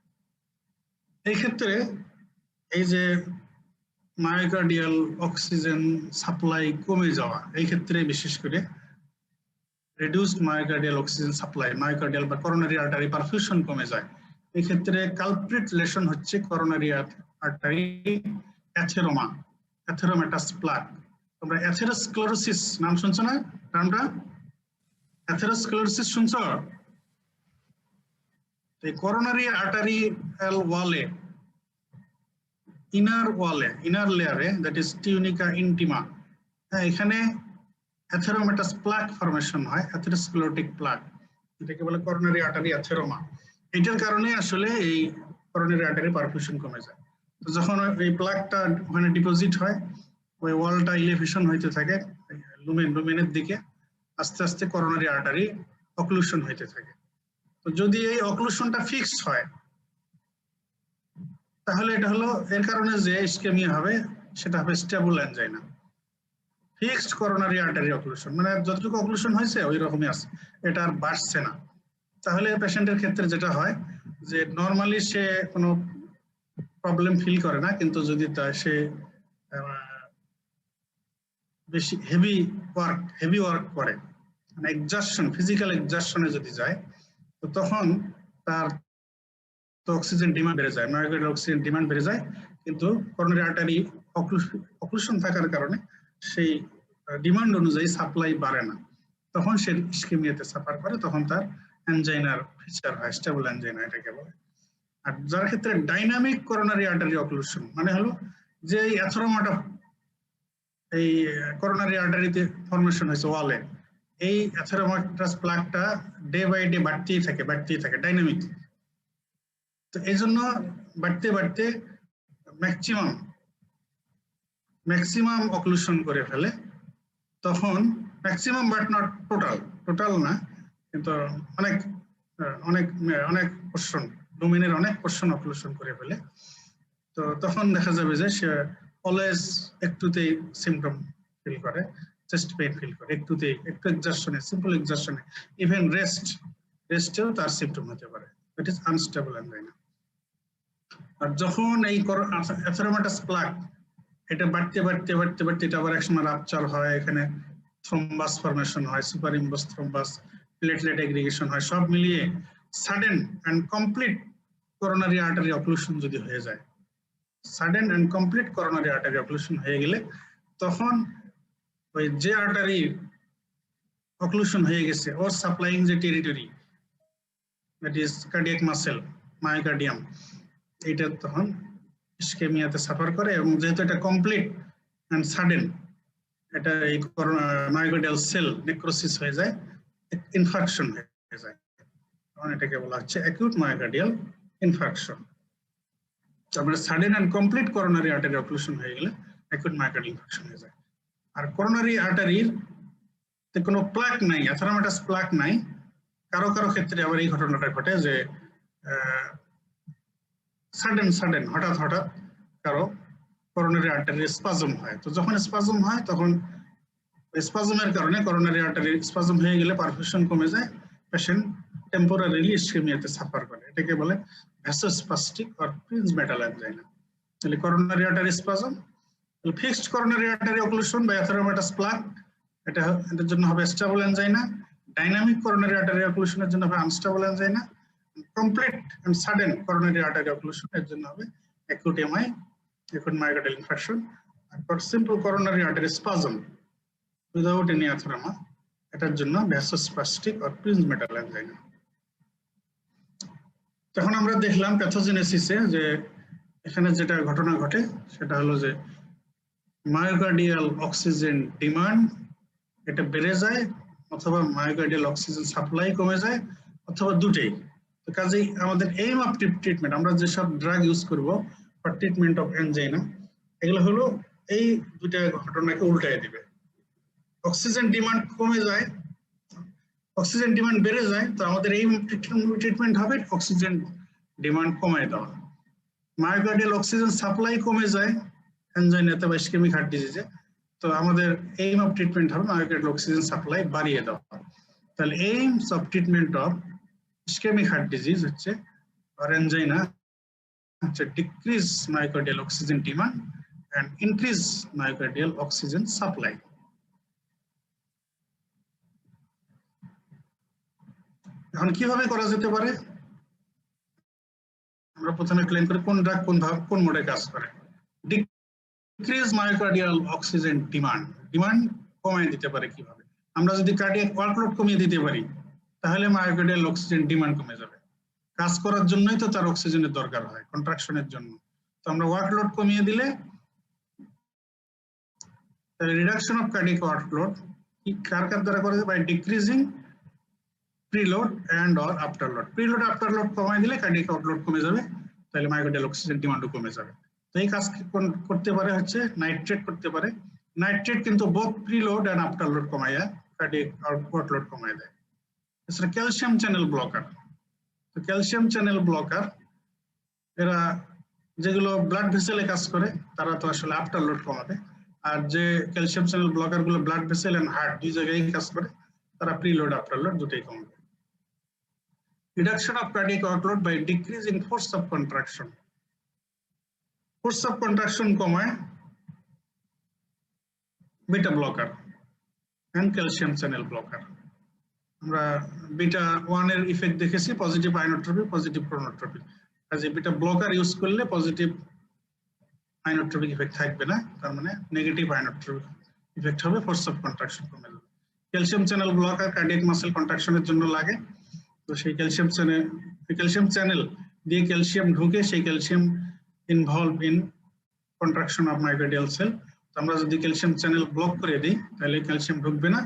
এই ক্ষেত্রে এই যে মায়োকার্ডিয়াল অক্সিজেন সাপ্লাই কমে যাওয়া, এই ক্ষেত্রে বিশেষ করে reduced myocardial oxygen supply, myocardial বা করোনারি আর্টারি পারফিউশন কমে যায়, এই ক্ষেত্রে কালপ্রিট লেশন হচ্ছে করোনারি আর্টারি অ্যাথেরোমা, অ্যাথেরোমেটাস প্লাক। তোমরা অ্যাথেরোস্ক্লেরোসিস নাম শুনছো না? নামটা অ্যাথেরোস্ক্লেরোসিস শুনছো? এই করোনারি আর্টারি ওয়ালে, ইনার লেয়ারে, দ্যাট ইজ টিউনিকা ইন্টিমা, এখানে অ্যাথেরোমেটাস প্লাক ফরমেশন হয়, অ্যাথেরোস্ক্লেরোটিক প্লাক, এটাকে বলে করোনারি আর্টারি অ্যাথেরোমা। এটার কারণে আসলে এই করোনারি আর্টারি পারফিউশন কমে যায়। তো যখন এই প্লাকটা ওখানে ডিপোজিট হয়, ওই ওয়ালটা ইলেভেশন হইতে থাকে লুমেনের দিকে, আস্তে আস্তে করোনারি আর্টারি অক্লুশন হইতে থাকে। তো তো যদি এই অক্লুশনটা ফিক্সড হয় তাহলে এটা হলো এর কারণে যে ইসকেমিয়া হবে সেটা হবে stable angina. Fixed coronary artery occlusion মানে যতটুকু অক্লুশন হয়েছে ওই রকমই আছে, এটা আর বাড়ছে না। তাহলে পেশেন্টের ক্ষেত্রে যেটা হয় যে নরমালি সে কোনো প্রবলেম ফিল করে না, কিন্তু যদি সে বেশি হেভি ওয়ার্ক করে মানে এক্সারশন, ফিজিক্যাল এক্সারশনে যদি যায়, তো তখন তার তো অক্সিজেন ডিমান্ড বেড়ে যায়, মায়োকার্ডিয়াল অক্সিজেন ডিমান্ড বেড়ে যায়, কিন্তু করোনারি আর্টারি অক্লুশন থাকার কারণে সেই ডিমান্ড অনুযায়ী সাপ্লাই বাড়ে না, তখন সে ইসকেমিয়াতে সাফার করে, তখন তার অ্যানজাইনার ফিচার হয়, স্টেবল অ্যানজাইনা এটাকে বলে। আর যার ক্ষেত্রে ডাইনামিক করোনারি আর্টারি অক্লুশন মানে হলো যে অ্যাথেরোমাটা এই করোনারি আর্টারিতে ফর্মেশন হয়েছে ওয়ালে, এই অ্যাথেরোমাটাস প্লাকটা ডে বাই ডে বাড়তেই থাকে ডাইনামিক। তো এই জন্য বাড়তে বাড়তে ম্যাক্সিমাম অক্লুশন করে ফেলে, তখন ম্যাক্সিমাম বাট নট টোটাল না, কিন্তু অনেক পোর্শন, ডোমেনের অনেক পোর্শন অক্লুশন করে ফেলে। তো তখন দেখা যাবে যে সে অলওয়েজ একটুতেই সিমটম ফিল করে, চেস্ট পেইন ফিল করে, একটু এক্সারশনে, সিম্পল এক্সারশনে, ইভেন রেস্টেও তার সিমটম হতে পারে। It is unstable angina. আর যখন এই অ্যাথেরোমাটাস প্লাক এটা বাড়তে এটা আবার একসময় রাপচার হয়, এখানে থ্রোম্বাস ফর্মেশন হয়, সুপারইম্বোস থ্রোম্বাস, প্লেটলেট এগ্রিগেশন হয়, সব মিলিয়ে sudden and complete coronary artery occlusion যদি হয়ে যায়, sudden and complete coronary artery occlusion হয়ে গেলে তখন ওই যে আর্টারি অক্লুশন হয়ে গেছে ওর সাপ্লাইং যে territory, that is cardiac muscle, myocardium, এটা তখন ইসকেমিয়াতে সাফার করে, এবং যেহেতু এটা কমপ্লিট অ্যান্ড সাডেন, এটা এই মায়োকার্ডিয়াল সেল নেক্রোসিস হয়ে যায়, ইনফাকশন হয়ে যায়, তখন এটাকে বলা হচ্ছে অ্যাকিউট মায়োকার্ডিয়াল ইনফাকশন। তারপরে sudden and complete coronary artery occlusion হয়ে গেলে অ্যাকিউট মায়োকার্ডিয়াল ইনফাকশন হয়ে যায়। আর করোনারি আর্টারির কোনো প্লাক নাই, অ্যাথেরোমাটাস প্লাক নাই, কারো ক্ষেত্রে আবার এই ঘটনাটা ঘটে যে সাডেন হঠাৎ কারো করোনারি আর্টারির স্পাজম হয়। তো যখন স্পাজম হয় তখন স্পাজমের কারণে করোনারি আর্টারির স্পাজম হয়ে গেলে পারফিউশন কমে যায়, পেশেন্ট টেম্পোরারিলি ইসকেমিয়াতে সাফার করে, এটাকে বলে vasospastic or Prinzmetal angina. তাহলে coronary artery spasm, fixed coronary artery occlusion বা অ্যাথেরোমাটাস প্লাক, এটার জন্য হবে stable angina. Dynamic coronary artery অক্লুশনের জন্য হবে unstable angina. Complete and sudden coronary artery occlusion এর জন্য হবে acute MI, acute myocardial infarction. আর for simple coronary artery spasm without any atheroma, এটার জন্য vasospastic or Prinzmetal angina. তখন আমরা দেখলাম প্যাথোজেনেসিসে যে এখানে যেটা ঘটনা ঘটে সেটা হলো যে মায়োকার্ডিয়াল অক্সিজেন ডিমান্ড এটা বেড়ে যায়, অথবা মায়োকার্ডিয়াল অক্সিজেন সাপ্লাই কমে যায়, অথবা দুটেই। তো কাজেই আমাদের এইম অফ ট্রিটমেন্ট, আমরা যেসব ড্রাগ ইউজ করব ফর ট্রিটমেন্ট অফ অ্যানজাইনা, এগুলো হলো এই দুটা ঘটনাকে উল্টায় দিবে। অক্সিজেন ডিমান্ড কমে যায়, অক্সিজেন ডিমান্ড বেড়ে যায়, তো আমাদের এই ট্রিটমেন্ট হবে অক্সিজেন ডিমান্ড কমায় দেওয়া। মায়োকার্ডিয়াল অক্সিজেন সাপ্লাই কমে যায় অ্যানজাইনাতে বা ইসকেমিক হার্ট ডিজিজে, তো আমাদের এইম অফ ট্রিটমেন্ট হবে মায়োকার্ডিয়াল অক্সিজেন সাপ্লাই বাড়িয়ে দেওয়া। তাহলে aims of treatment of ischaemic heart disease হচ্ছে আর অ্যানজাইনা হচ্ছে decrease myocardial oxygen demand and increase myocardial oxygen supply. এখন কিভাবে করা যেতে পারে? আমরা প্রথমে ক্লেম করি কোন ড্রাগ কোন মোডে কাজ করে। ডিক্রিজ মায়োকার্ডিয়াল অক্সিজেন ডিমান্ড কমিয়ে দিতে পারে কিভাবে? আমরা যদি কার্ডিয়াক ওয়ার্কলোড কমিয়ে দিতে পারি তাহলে মায়োকার্ডিয়াল অক্সিজেন ডিমান্ড কমে যাবে। কাজ করার জন্যই তো তার অক্সিজেনের দরকার হয়, কন্ট্রাকশনের জন্য। তো আমরা ওয়ার্কলোড কমিয়ে দিলে রিডাকশন অফ কার্ডিয়াক ওয়ার্কলোড কার দ্বারা করা যায়? By decreasing preload and or afterload. Preload afterload কমাই দিলে কার্ডিয়াক আউটলোড কমে যাবে, তাহলে মায়োকার্ডিয়াল অক্সিজেন ডিমান্ডও কমে যাবে। তো এই কাজ করতে পারে হচ্ছে নাইট্রেট করতে পারে। নাইট্রেট কিন্তু both preload and আফটারলোড কমাইয়া cardiac outlawed কমাই দেয়। এছাড়া calcium channel blocker, calcium channel blocker এরা যেগুলো ব্লাড ভেসেলে কাজ করে তারা তো আসলে আফটার লোড কমাবে, আর যে ক্যালসিয়াম চ্যানেল ব্লকার গুলো ব্লাড ভেসেল এন্ড হার্ট দুই জায়গায় কাজ করে তারা প্রি লোড আফটার লোড দুটোই কমাবে। Reduction of cardiac workload by decreasing force of contraction. Force of contraction কমায় beta blocker and calcium channel blocker. আমরা বিটা 1 এর ইফেক্ট দেখেছি, পজিটিভ আইনোট্রপি, পজিটিভ ক্রোনোট্রপি। কাজে বিটা ব্লকার ইউজ করলে positive inotropic effect থাকবে না, তার মানে নেগেটিভ আইনোট্রপিক ইফেক্ট হবে, ফোর্স অফ কন্ট্রাকশন কমে যাবে। Calcium channel blocker cardiac muscle কন্ট্রাকশনের জন্য লাগে, তো সেই ক্যালসিয়াম চ্যানেল দিয়ে ক্যালসিয়াম ঢুকে সেই calcium involve in contraction of myocardial cell. আমরা যদি ক্যালসিয়াম চ্যানেল ব্লক করে দিই তাহলে ক্যালসিয়াম ঢুকবে না,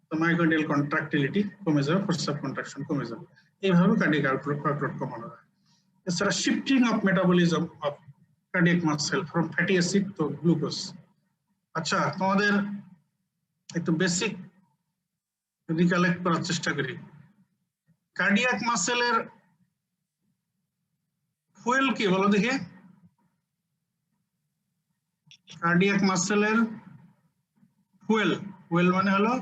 তো মায়োকার্ডিয়াল কন্ট্রাক্টিলিটি কমে যাবে, ফোর্স অফ কন্ট্রাকশন কমে যাবে। এইভাবে কার্ডিয়াক ওয়ার্কলোড কমানো যায়। এছাড়া shifting of metabolism of cardiac muscle from fatty acid to glucose. আচ্ছা, তোমাদের একটু বেসিক রিকালেক্ট করার চেষ্টা করি। কার্ডিয়াক মাসেলের ফুয়েল কি বলো দেখি? কার্ডিয়াক মাসেলের ফুয়েল, ফুয়েল মানে হলো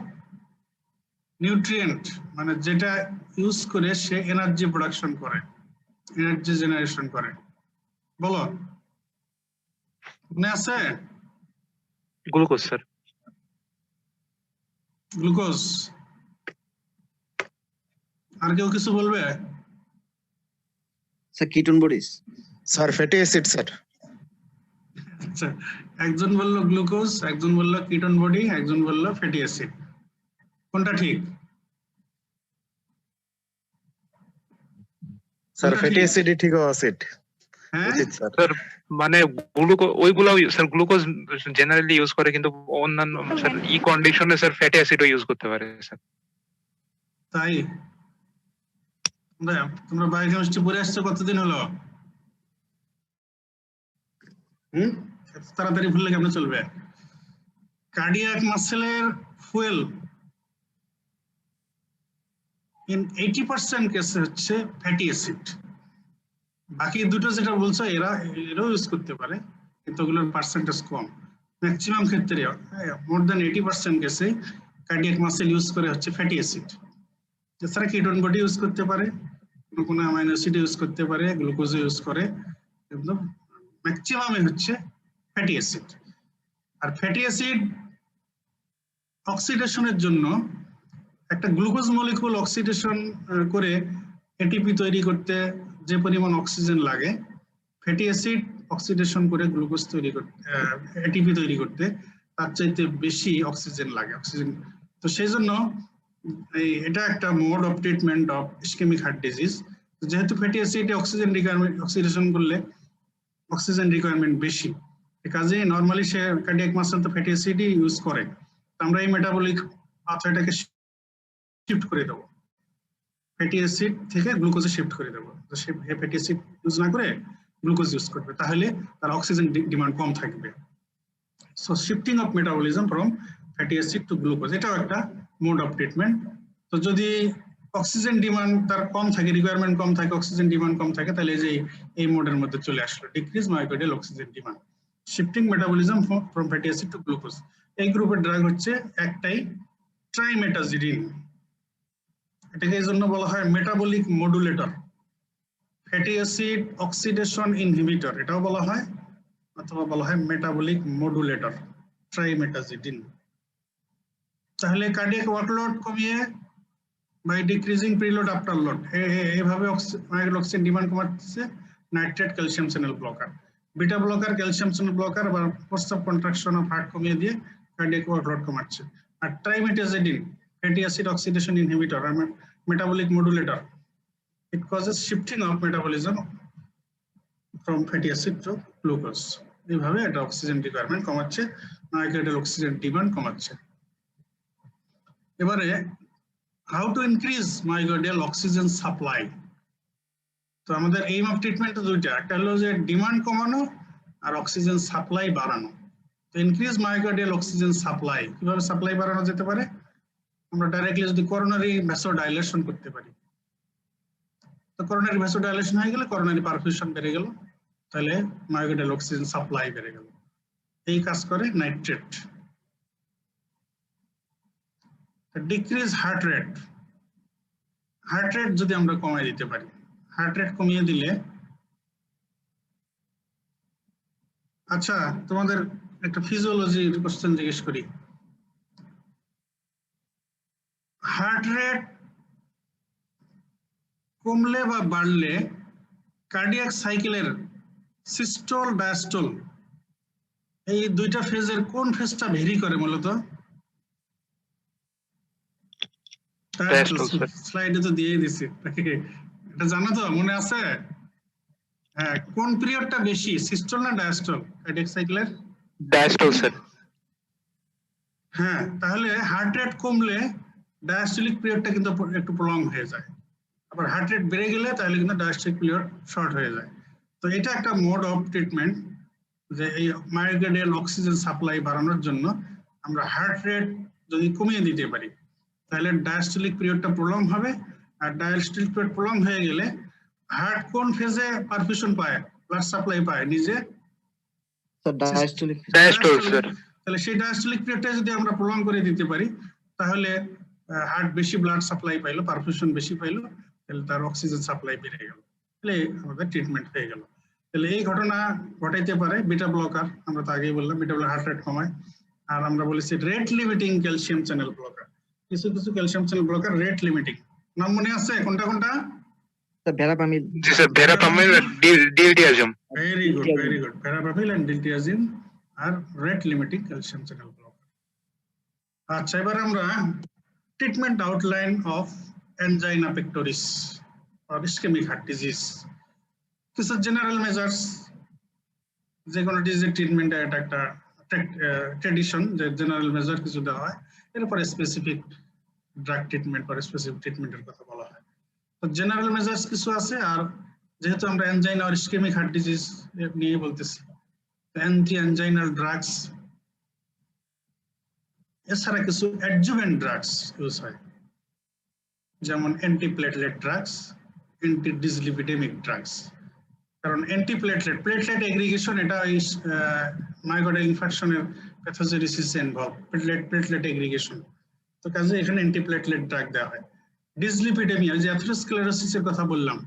নিউট্রিয়েন্ট, মানে যেটা ইউজ করে সে এনার্জি প্রোডাকশন করে, এনার্জি জেনারেশন করে। বলো, মনে আছে? Glucose sir. গ্লুকোজ। আর কেউ কিছু বলবে? Sir ketone bodies. Sir fatty acid sir. আচ্ছা, একজন বললো গ্লুকোজ, একজন বললো কিটোন বডি, একজন বললো ফ্যাটি অ্যাসিড। কোনটা ঠিক? স্যার ফ্যাটি অ্যাসিডই ঠিক অ্যাসিড। হ্যাঁ স্যার মানে ওইগুলো স্যার গ্লুকোজ জেনারেলি ইউজ করে, কিন্তু অন্যান্য স্যার কন্ডিশনে স্যার ফ্যাটি অ্যাসিডও ইউজ করতে পারে স্যার। তাই? তোমরা বায়োকেমিস্ট্রি পড়ে আসছো কতদিন হলো? তাড়াতাড়ি ভুললে কেমন চলবে? কার্ডিয়াক মাসেলের ফুয়েল ইন 80% কেসে হচ্ছে ফ্যাটি অ্যাসিড। বাকি দুটো যেটা বলছো এরাও ইউজ করতে পারে, কিন্তু ওগুলোর পার্সেন্টেজ কম। ম্যাক্সিমাম ক্ষেত্রে মোর দ্যান 80% কেসে কার্ডিয়াক মাসেল ইউজ করে হচ্ছে ফ্যাটি অ্যাসিড। এছাড়া কিটোন বডি ইউজ করতে পারে, কোনো অ্যামাইনো অ্যাসিড ইউজ করতে পারে, গ্লুকোজ ইউজ করে, কিন্তু ম্যাক্সিমামে হচ্ছে ফ্যাটি অ্যাসিড। আর ফ্যাটি অ্যাসিড অক্সিডেশনের জন্য একটা গ্লুকোজ মলিকুল অক্সিডেশন করে এটিপি তৈরি করতে যে পরিমাণ অক্সিজেন লাগে, ফ্যাটি অ্যাসিড অক্সিডেশন করে গ্লুকোজ তৈরি করতে, এটিপি তৈরি করতে তার চাইতে বেশি অক্সিজেন লাগে। অক্সিজেন, তো সেই জন্য এটা একটা mode of treatment of ischaemic heart disease. যেহেতু fatty acid oxygen requirement, oxidation করলে অক্সিজেন রিকোয়ারমেন্ট বেশি, কাজে নরমালি সে কার্ডিয়াক মাসেল তো ফ্যাটি অ্যাসিডই ইউজ করে। আমরা এই মেটাবলিক পাথওয়েটাকে শিফট করে দেবো, ফ্যাটি অ্যাসিড থেকে গ্লুকোজে শিফট করে দেবো। তো সে ফ্যাটি অ্যাসিড ইউজ না করে গ্লুকোজ ইউজ করবে, তাহলে তার অক্সিজেন ডিমান্ড কম থাকবে। So shifting of metabolism from fatty acid to glucose, এটাও একটা মোড অফ ট্রিটমেন্ট। তো যদি অক্সিজেন ডিমান্ড তার কম থাকে, রিকোয়ারমেন্ট কম থাকে, অক্সিজেন ডিমান্ড কম থাকে, তাহলে যে এই মোডের মধ্যে চলে আসলো, decrease myocardial oxygen demand, shifting metabolism from fatty acid to glucose. এই গ্রুপের ড্রাগ হচ্ছে একটাই, ট্রাইমেটাজিডিন। এটাকে এই জন্য বলা হয় metabolic modulator, fatty acid oxidation inhibitor এটাও বলা হয়, অথবা বলা হয় মেটাবলিক মডুলেটর, ট্রাইমেটাজিডিন। তাহলে কার্ডিয়াক ওয়ার্কলোড কমিয়ে by decreasing preload after load, এইভাবে অক্সিজেন ডিমান্ড কমাচ্ছে nitrate calcium channel blocker. Beta blocker calcium channel blocker বা force of contraction of heart কমিয়ে দিয়ে কার্ডিয়াক ওয়ার্কলোড কমাচ্ছে। আর trimetazidine fatty acid oxidation inhibitor আর metabolic modulator, it causes shifting of metabolism from fatty acid to glucose. এইভাবে এটা oxygen requirement কমাচ্ছে, myocardial oxygen demand কমাচ্ছে। এবারে how to increase myocardial oxygen supply. তো আমাদের এইম অফ ট্রিটমেন্ট দুইটা, একটা হলো যে ডিমান্ড কমানো আর অক্সিজেন সাপ্লাই বাড়ানো। তো ইনক্রিজ মায়োকার্ডিয়াল অক্সিজেন সাপ্লাই, কিভাবে সাপ্লাই বাড়ানো যেতে পারে? আমরা ডাইরেক্টলি যদি করোনারি ভ্যাসোডাইলেশন করতে পারি, তো করোনারি ভ্যাসোডাইলেশন হয়ে গেলে করোনারি পারফিউশন বেড়ে গেল, তাহলে মায়োকার্ডিয়াল অক্সিজেন সাপ্লাই বেড়ে গেল। এই কাজ করে nitrate. Decrease heart rate, heart rate যদি আমরা কমিয়ে দিতে পারি, হার্ট রেট কমিয়ে দিলে, আচ্ছা তোমাদের একটা ফিজিওলজির কোশ্চেন জিজ্ঞেস করি। হার্ট রেট কমলে বা বাড়লে কার্ডিয়াক সাইকেলের সিস্টোল ডায়াস্টোল এই দুইটা ফেজের কোন ফেজটা ভেরি করে মূলত? স্লাইডে তো দিয়ে দিছি, এটা জানা তো, মনে আছে? হ্যাঁ, কোন পিরিয়ডটা বেশি, সিস্টোল না ডায়াস্টোল কার্ডিয়াক সাইকেলের? Diastole sir. হ্যাঁ, তাহলে হার্ট রেট কমলে ডায়াস্টোলিক পিরিয়ডটা কিন্তু একটু প্রলং হয়ে যায়, আবার হার্ট রেট বেড়ে গেলে তাহলে কিন্তু ডায়াস্টোলিক পিরিয়ড শর্ট হয়ে যায়। তো এটা একটা মোড অফ ট্রিটমেন্ট, যে এই মায়োকার্ডিয়াল অক্সিজেন সাপ্লাই বাড়ানোর জন্য আমরা হার্ট রেট যদি কমিয়ে দিতে পারি তাহলে ডায়াস্টোলিক পিরিয়ডটা প্রলং হবে। আর ডায়াস্টোলিক পিরিয়ড প্রলং হয়ে গেলে হার্ট কোন ফেজে পারফিউশন পায়, ব্লাড সাপ্লাই পায়? নিজে ডায়াস্টোলিক। Diastole sir. তাহলে সেই ডায়াস্টোলিক পিরিয়ডটা যদি আমরা প্রলং করে দিতে পারি তাহলে হার্ট বেশি ব্লাড সাপ্লাই পাইলো, পারফিউশন বেশি পাইলো, তাহলে তার অক্সিজেন সাপ্লাই বেড়ে গেল, তাহলে আমাদের ট্রিটমেন্ট হয়ে গেল। তাহলে এই ঘটনা ঘটাইতে পারে বিটা ব্লকার, আমরা তো আগেই বললাম বিটা ব্লকার হার্ট রেট কমায়। আর আমরা বলেছি rate limiting calcium channel blocker, কিছু কিছু calcium channel blocker rate limiting, নাম মনে আছে কোনটা কোনটা? ভেরাপামিল। জি sir, verapamil, diltiazem. Very good, very good. Verapamil and diltiazem আর rate limiting calcium channel blocker. আচ্ছা, এবার আমরা treatment outline of angina pectoris or ischemic heart disease. কিছু জেনারেল মেজার্স, যে কোনো ডিজিজ ট্রিটমেন্টে এটা একটা ট্রেডিশন যে জেনারেল মেজার কিছু দেওয়া হয়, এরপরে স্পেসিফিক ড্রাগ ট্রিটমেন্ট বা স্পেসিফিক ট্রিটমেন্টের কথা বলা হয়। তো জেনারেল মেজার্স কিছু আছে, আর যেহেতু আমরা অ্যানজাইনা আর ইসকেমিক হার্ট ডিজিজ নিয়ে বলতেছি, অ্যান্টি অ্যানজাইনাল ড্রাগস এছাড়া কিছু অ্যাডজুভেন্ট ড্রাগস ইউজ হয়, যেমন অ্যান্টিপ্লেটলেট ড্রাগস, অ্যান্টি ডিসলিপিডেমিক ড্রাগস। কারণ অ্যান্টিপ্লেটলেট, প্লেটলেট এগ্রিগেশন, এটা মায়োকার্ডিয়াল ইনফারকশনের প্যাথোজেনেসিসে ইনভলভ, প্লেটলেট এগ্রিগেশন। তো কাজে এখানে অ্যান্টিপ্লেটলেট ড্রাগ দেওয়া হয়। ডিসলিপিডেমিয়া, যে অ্যাথেরোস্ক্লেরোসিসের কথা বললাম,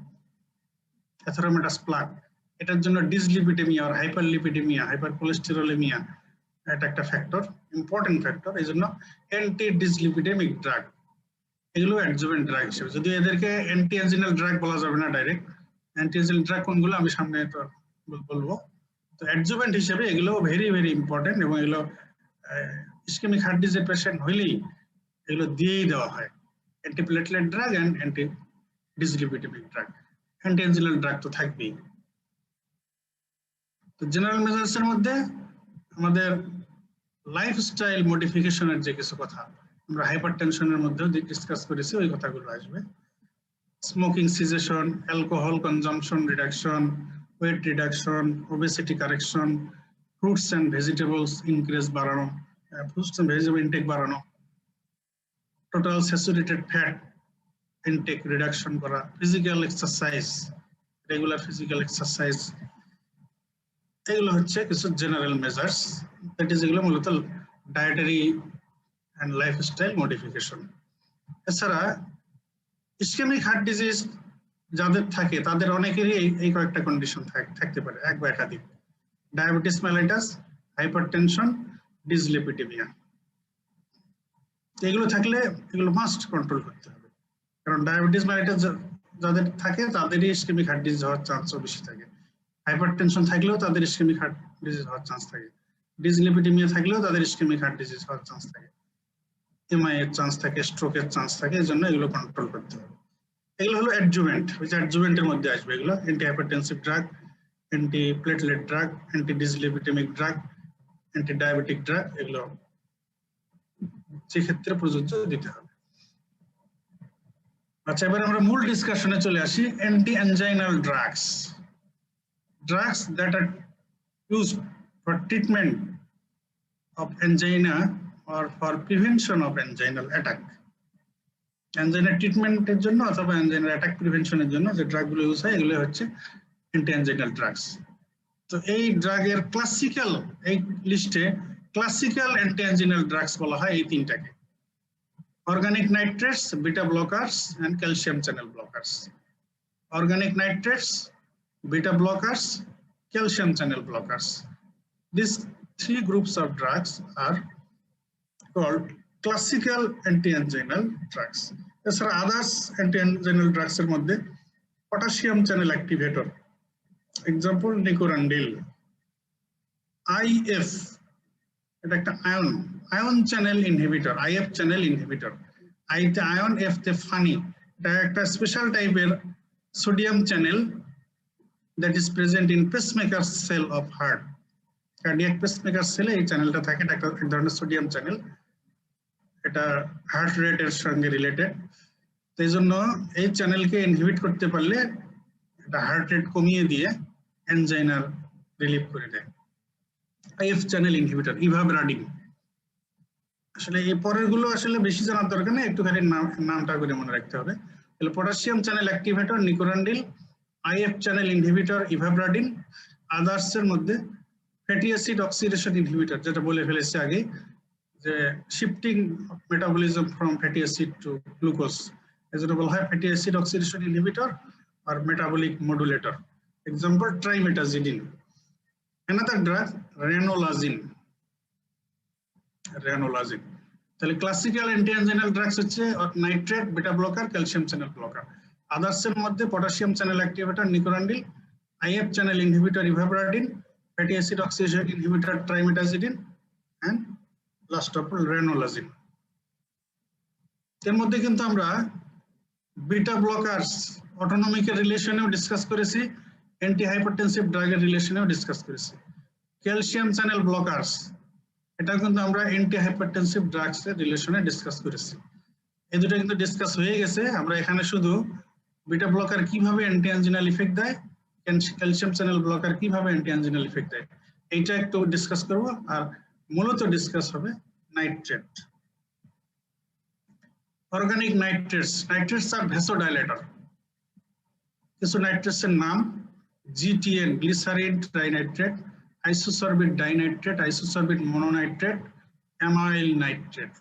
অ্যাথেরোমেটাস প্লাক, এটার জন্য ডিসলিপিডেমিয়া আর হাইপারলিপিডেমিয়া, হাইপারকোলেস্টেরোলেমিয়া এটা একটা ফ্যাক্টর, ইম্পর্টেন্ট ফ্যাক্টর। এই জন্য অ্যান্টি ডিসলিপিডেমিক ড্রাগ, এগুলো অ্যাডজুভেন্ট ড্রাগ হিসেবে, যদি এদেরকে অ্যান্টি অ্যানজিনাল ড্রাগ বলা যাবে না ডাইরেক্ট। অ্যান্টি অ্যানজিনাল ড্রাগ কোনগুলো আমি সামনে তো বলবো। তো অ্যাডজুভেন্ট হিসেবে এগুলো ভেরি ভেরি ইম্পর্টেন্ট, এবং এগুলো ইসকেমিক হার্ট ডিজিজের পেশেন্ট হইলেই এগুলো দিয়েই দেওয়া হয়, antiplatelet drug and anti dyslipidaemic drug. Anti anginal drug তো থাকবেই। তো জেনারেল মেজার্স এর মধ্যে আমাদের লাইফস্টাইল মডিফিকেশনের যে কিছু কথা আমরা হাইপারটেনশনের মধ্যেও ডিসকাস করেছি, ওই কথাগুলো আসবে। Smoking cessation, alcohol consumption reduction, weight reduction, obesity correction, fruits and vegetables increase বাড়ানো, ফ্রুটস অ্যান্ড ভেজিটেবল ইনটেক বাড়ানো, total saturated fat intake reduction করা, physical exercise, regular physical exercise, এগুলো হচ্ছে কিছু জেনারেল মেজার্স। দ্যাট ইজ এগুলো মূলত dietary and lifestyle modification. এছাড়া ischaemic heart disease যাদের থাকে তাদের অনেকেরই এই কয়েকটা কন্ডিশন থাকতে পারে, এক বা একাধিক: ডায়াবেটিস মেলাইটাস, হাইপারটেনশন, ডিসলিপিডেমিয়া। এগুলো থাকলে এগুলো মাস্ট কন্ট্রোল করতে হবে, কারণ ডায়াবেটিস মেলাইটাস যাদের থাকে তাদেরই ইসকেমিক হার্ট ডিজিজ হওয়ার চান্সও বেশি থাকে। হাইপারটেনশন থাকলেও তাদের ইসকেমিক হার্ট ডিজিজ হওয়ার চান্স থাকে, ডিসলিপিডেমিয়া থাকলেও তাদের ইসকেমিক হার্ট ডিজিজ হওয়ার চান্স থাকে, এমআই এর চান্স থাকে, স্ট্রোকের চান্স থাকে। এই জন্য এগুলো কন্ট্রোল করতে হবে। এগুলো হলো অ্যাডজুভেন্ট, ওই যে অ্যাডজুভেন্টের মধ্যে আসবে এগুলো: anti hypertensive drug, anti platelet drug, anti dyslipidaemic drug, anti diabetic drug, এগুলো যে ক্ষেত্রে প্রযোজ্য দিতে হবে। আচ্ছা, এবার আমরা মূল ডিসকাশনে চলে আসি। Anti anginal drugs, drugs that are used for treatment of angina or for prevention of anginal attack. অ্যাঞ্জাইনার ট্রিটমেন্টের জন্য অথবা অ্যাঞ্জাইনার অ্যাটাক প্রিভেনশনের জন্য যে ড্রাগগুলো ইউজ হয় এগুলো হচ্ছে অ্যান্টি অ্যাঞ্জাইনাল ড্রাগস। তো এই ড্রাগের ক্লাসিক্যাল, এই লিস্টে ক্লাসিক্যাল অ্যান্টি অ্যাঞ্জাইনাল ড্রাগস বলা হয় এই তিনটাকে: organic nitrates, beta blockers and calcium channel blockers. Organic nitrates, beta blockers, calcium channel blockers. These three groups of drugs are called classical anti-anginal drugs. এছাড়া others anti-anginal drugs এর মধ্যে potassium channel activator, example nicorandil, IF, এটা একটা ion channel inhibitor, IF channel inhibitor. I তে ion, F তে funny, এটা একটা special টাইপের sodium channel that is present in pacemaker cell of heart. Cardiac pacemaker সেলে এই চ্যানেলটা থাকে, এটা এক ধরনের সোডিয়াম চ্যানেল, এটা হার্ট রেটের সঙ্গে রিলেটেড। এই জন্য এই চ্যানেলকে ইনহিবিট করতে পারলে এটা হার্ট রেট কমিয়ে দিয়ে অ্যানজাইনার রিলিভ করে দেয়। IF channel inhibitor, ivabradine. আসলে এই পরের গুলো আসলে বেশি জানার দরকার নেই, একটুখানি নামটা করে মনে রাখতে হবে। তাহলে potassium channel activator nicorandil, IF channel inhibitor ivabradine. Others এর মধ্যে ফ্যাটি অ্যাসিড অক্সিডেশন ইনহিবিটর, যেটা বলে ফেলেছি আগে যে shifting metabolism from fatty acid to glucose, এজন্য বলা হয় ফ্যাটি অ্যাসিড অক্সিডেশন ইনহিবিটর আর metabolic modulator, example trimetazidine. Another drug, ranolazine. তাহলে ক্লাসিক্যাল অ্যান্টি-অ্যাঞ্জাইনাল ড্রাগস হচ্ছে nitrate, beta blocker, calcium channel blocker. Others এর মধ্যে potassium channel activator nicorandil, IF channel inhibitor ivabradine, fatty acid oxidation inhibitor trimetazidine, and last of all ranolazine। এর মধ্যে কিন্তু আমরা beta blockers অটোনমিকের রিলেশনেও ডিসকাস করেছি, অ্যান্টি হাইপারটেনসিভ ড্রাগের রিলেশনেও ডিসকাস করেছি। ক্যালসিয়াম চ্যানেল ব্লকারস, এটা কিন্তু আমরা অ্যান্টি হাইপারটেনসিভ ড্রাগস এর রিলেশনে ডিসকাস করেছি। এই দুটো কিন্তু ডিসকাস হয়ে গেছে। আমরা এখানে শুধু বিটা ব্লকার কিভাবে অ্যান্টি অ্যাঞ্জিনাল ইফেক্ট দেয়, ক্যালসিয়াম চ্যানেল ব্লকার কিভাবে অ্যান্টি অ্যাঞ্জিনাল ইফেক্ট দেয়, এইটা একটু ডিসকাস করব। আর মূলত ডিসকাস হবে নাইট্রেট। অর্গানিক নাইট্রেটস, নাইট্রেটস আর ভ্যাসোডাইলেটর। কিছু নাইট্রেটস এর নাম GTN, glycerin trinitrate, isosorbide dinitrate, isosorbide mononitrate, amyl nitrate.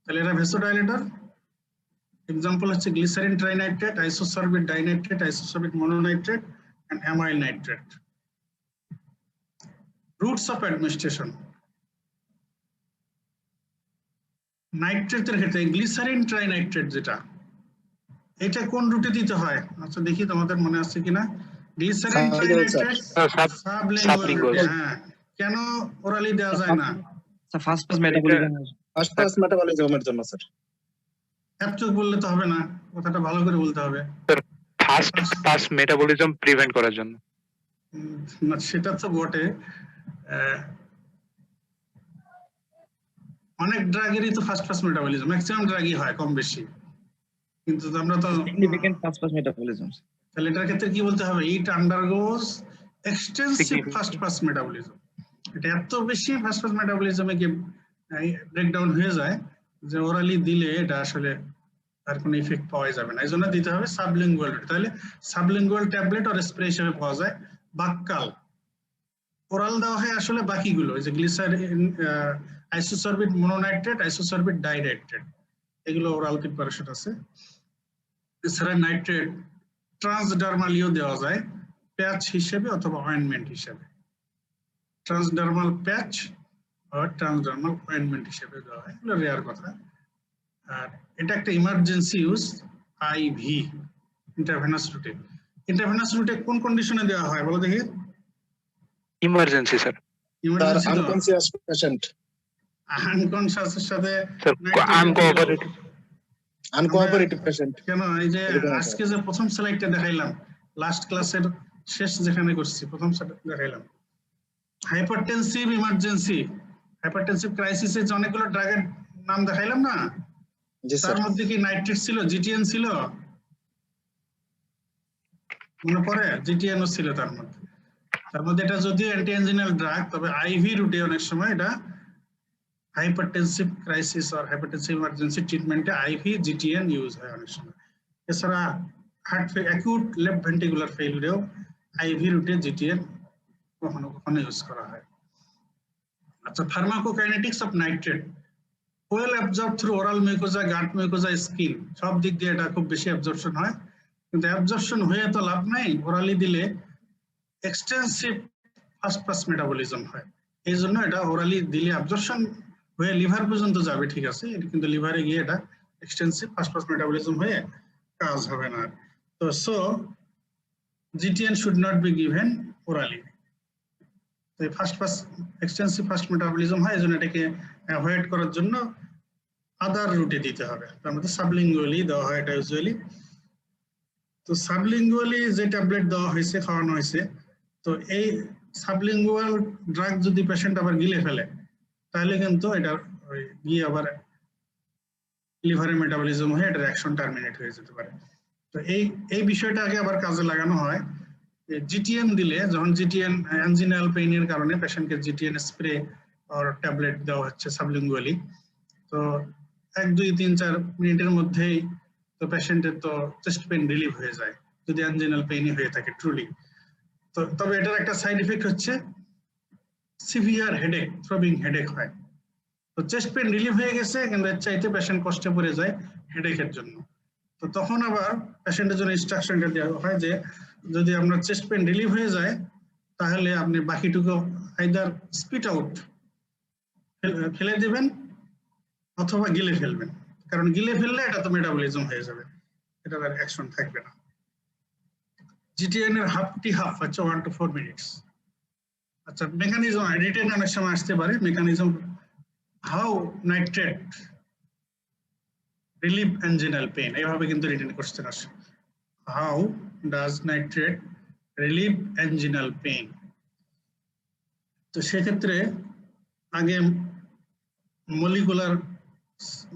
তাহলে এরা ভ্যাসোডাইলেটর। এক্সাম্পল হচ্ছে glycerin trinitrate, isosorbide dinitrate, isosorbide mononitrate and amyl nitrate. Routes of administration. নাইট্রেটের ক্ষেত্রে গ্লিসারিন ট্রাইনাইট্রেট যেটা, এটা কোন রুটে দিতে হয়? আচ্ছা দেখি তোমাদের মনে আছে কিনা। Glycerin trinitrate sublingual. হ্যাঁ, কেন ওরালি দেওয়া যায় না? First pass metabolism, first pass মেটাবলিজমের জন্য স্যার। একটু বললে তো হবে না, কথাটা ভালো করে বলতে হবে। ফার্স্ট পাস মেটাবলিজম প্রিভেন্ট করার জন্য। না সেটা তো বটে, অনেক ড্রাগেরই তো ফার্স্ট পাস মেটাবলিজম, ম্যাক্সিমাম ড্রাগই হয় কম বেশি, কিন্তু আমরা তো সিগনিফিকেন্ট ফার্স্ট পাস মেটাবলিজম। তাহলে এটার ক্ষেত্রে কি বলতে হবে? It undergoes extensive first pass metabolism. এটা এত বেশি ফার্স্ট পাস মেটাবলিজমে কি ব্রেকডাউন হয়ে যায় যে ওরালি দিলে এটা আসলে আর কোনো ইফেক্ট পাওয়া যাবে না। এই জন্য দিতে হবে সাবলিঙ্গুয়াল। তাহলে সাবলিঙ্গুয়াল ট্যাবলেট আর স্প্রে হিসেবে পাওয়া যায়। বাক্কাল ওরাল দেওয়া হয় আসলে বাকিগুলো, এই যে গ্লিসারিন, আইসোসরবিট মনোনাইট্রেট, আইসোসরবিট ডাইনাইট্রেট, এগুলো ওরাল প্রিপারেশন আছে। এছাড়া নাইট্রেট ট্রান্সডার্মালিও দেওয়া যায়, প্যাচ হিসেবে অথবা অয়েন্টমেন্ট হিসেবে। ট্রান্সডার্মাল প্যাচ আর ট্রান্সডার্মাল অয়েন্টমেন্ট হিসেবে দেওয়া হয়, এগুলো রেয়ার কথা। আর এটা একটা ইমার্জেন্সি ইউজ, IV ইন্টারভেনাস রুটে। ইন্টারভেনাস রুটে কোন কন্ডিশনে দেওয়া হয় বলো দেখি? Emergency sir. ইমার্জেন্সি তো আনকনসিয়াস পেশেন্ট, আনকনশাসের সাথে আনকোঅপারেটিভ পেশেন্ট। কেন এই যে আজকে যে প্রথম স্লাইডটা দেখাইলাম, লাস্ট ক্লাসের শেষ যেখানে করছি প্রথম স্লাইড দেখাইলাম, হাইপারটেনসিভ ইমার্জেন্সি, হাইপারটেনসিভ ক্রাইসিসে যে অনেকগুলো ড্রাগের নাম দেখাইলাম না, তার মধ্যে কি নাইট্রেট ছিল, GTN ছিল? মনে পড়ে? GTN ও ছিল তার মধ্যে। তার মধ্যে এটা যদিও অ্যান্টি অ্যাঞ্জিনাল ড্রাগ, তবে IV রুটে অনেক সময় এটা হাইপারটেনসিভ ক্রাইসিস আর হাইপারটেনসিভ ইমার্জেন্সি ট্রিটমেন্টে আইভি জিটিএন ইউজ হয় অনেক সময়। এছাড়া হার্ট অ্যাকিউট লেফট ভেন্ট্রিকুলার ফেইলিউরেও আইভি রুটে জিটিএন কখনো কখনো ইউজ করা হয়। আচ্ছা, pharmacokinetics of nitrate well absorb through oral mucosa, gut mucosa, skin, সব দিক দিয়ে এটা খুব বেশি অ্যাবজর্পশন হয়, কিন্তু অ্যাবজর্পশন হয়ে তো লাভ নাই, ওরালি দিলে এক্সটেন্সিভ ফার্স্ট পাস মেটাবলিজম হয়। এই জন্য এটা ওরালি দিলে অ্যাবজর্পশন হয়ে লিভার পর্যন্ত যাবে, ঠিক আছে, কিন্তু লিভারে গিয়ে এটা এক্সটেন্সিভ ফার্স্ট পাস মেটাবলিজম হয়ে কাজ হবে না। তো so GTN should not be given orally. First pass extensive first metabolism হয়, এই জন্য এটাকে অ্যাভয়েড করার জন্য আদার রুটে দিতে হবে। তার মধ্যে সাবলিঙ্গুয়ালি দেওয়া হয় এটা ইউজুয়ালি। তো সাবলিঙ্গুয়ালি যে ট্যাবলেট দেওয়া হয়েছে, খাওয়ানো হয়েছে, তো এই সাবলিঙ্গুয়াল ড্রাগ যদি পেশেন্ট আবার গিলে ফেলে তাহলে কিন্তু এটা গিয়ে আবার লিভারের মেটাবলিজম হয়ে এটার অ্যাকশন টার্মিনেট হয়ে যেতে পারে। তো এই বিষয়টাকে আবার কাজে লাগানো হয়। জিটিএন দিলে, যখন জিটিএন অ্যাঞ্জিনাল পেইনের কারণে পেশেন্টকে জিটিএন স্প্রে আর ট্যাবলেট দেওয়া হচ্ছে সাবলিঙ্গুয়ালি, তো 1, 2, 3, 4 মিনিটের মধ্যেই তো পেশেন্টের তো চেস্ট পেইন রিলিভ হয়ে যায় যদি অ্যাঞ্জিনাল পেইনই হয়ে থাকে ট্রুলি। তো তবে এটার একটা সাইড ইফেক্ট হচ্ছে সিভিয়ার হেডেক, থ্রোবিং হেডেক হয়। তো চেস্ট পেইন রিলিভ হয়ে গেছে, কিন্তু এর চাইতে পেশেন্ট কষ্টে পড়ে যায় হেডেকের জন্য। তো তখন আবার পেশেন্টের জন্য ইনস্ট্রাকশনটা দেওয়া হয় যে যদি আপনার চেস্ট পেইন রিলিভ হয়ে যায় তাহলে আপনি বাকিটুকু আইদার স্পিট আউট, ফেলে দিবেন, অথবা গিলে ফেলবেন, কারণ গিলে ফেললে এটা তো মেটাবলিজম হয়ে যাবে, এটার আর অ্যাকশন থাকবে না। জিটিএন এর হাফ হচ্ছে 1 to 4 মিনিটস। আচ্ছা, মেকানিজম রিটেন অনেক সময় আসতে পারে। Mechanism, how nitrate relieve anginal pain, এইভাবে কিন্তু রিটেন কোশ্চেন আসে। How does nitrate relieve anginal pain? তো সেক্ষেত্রে আগে মলিকুলার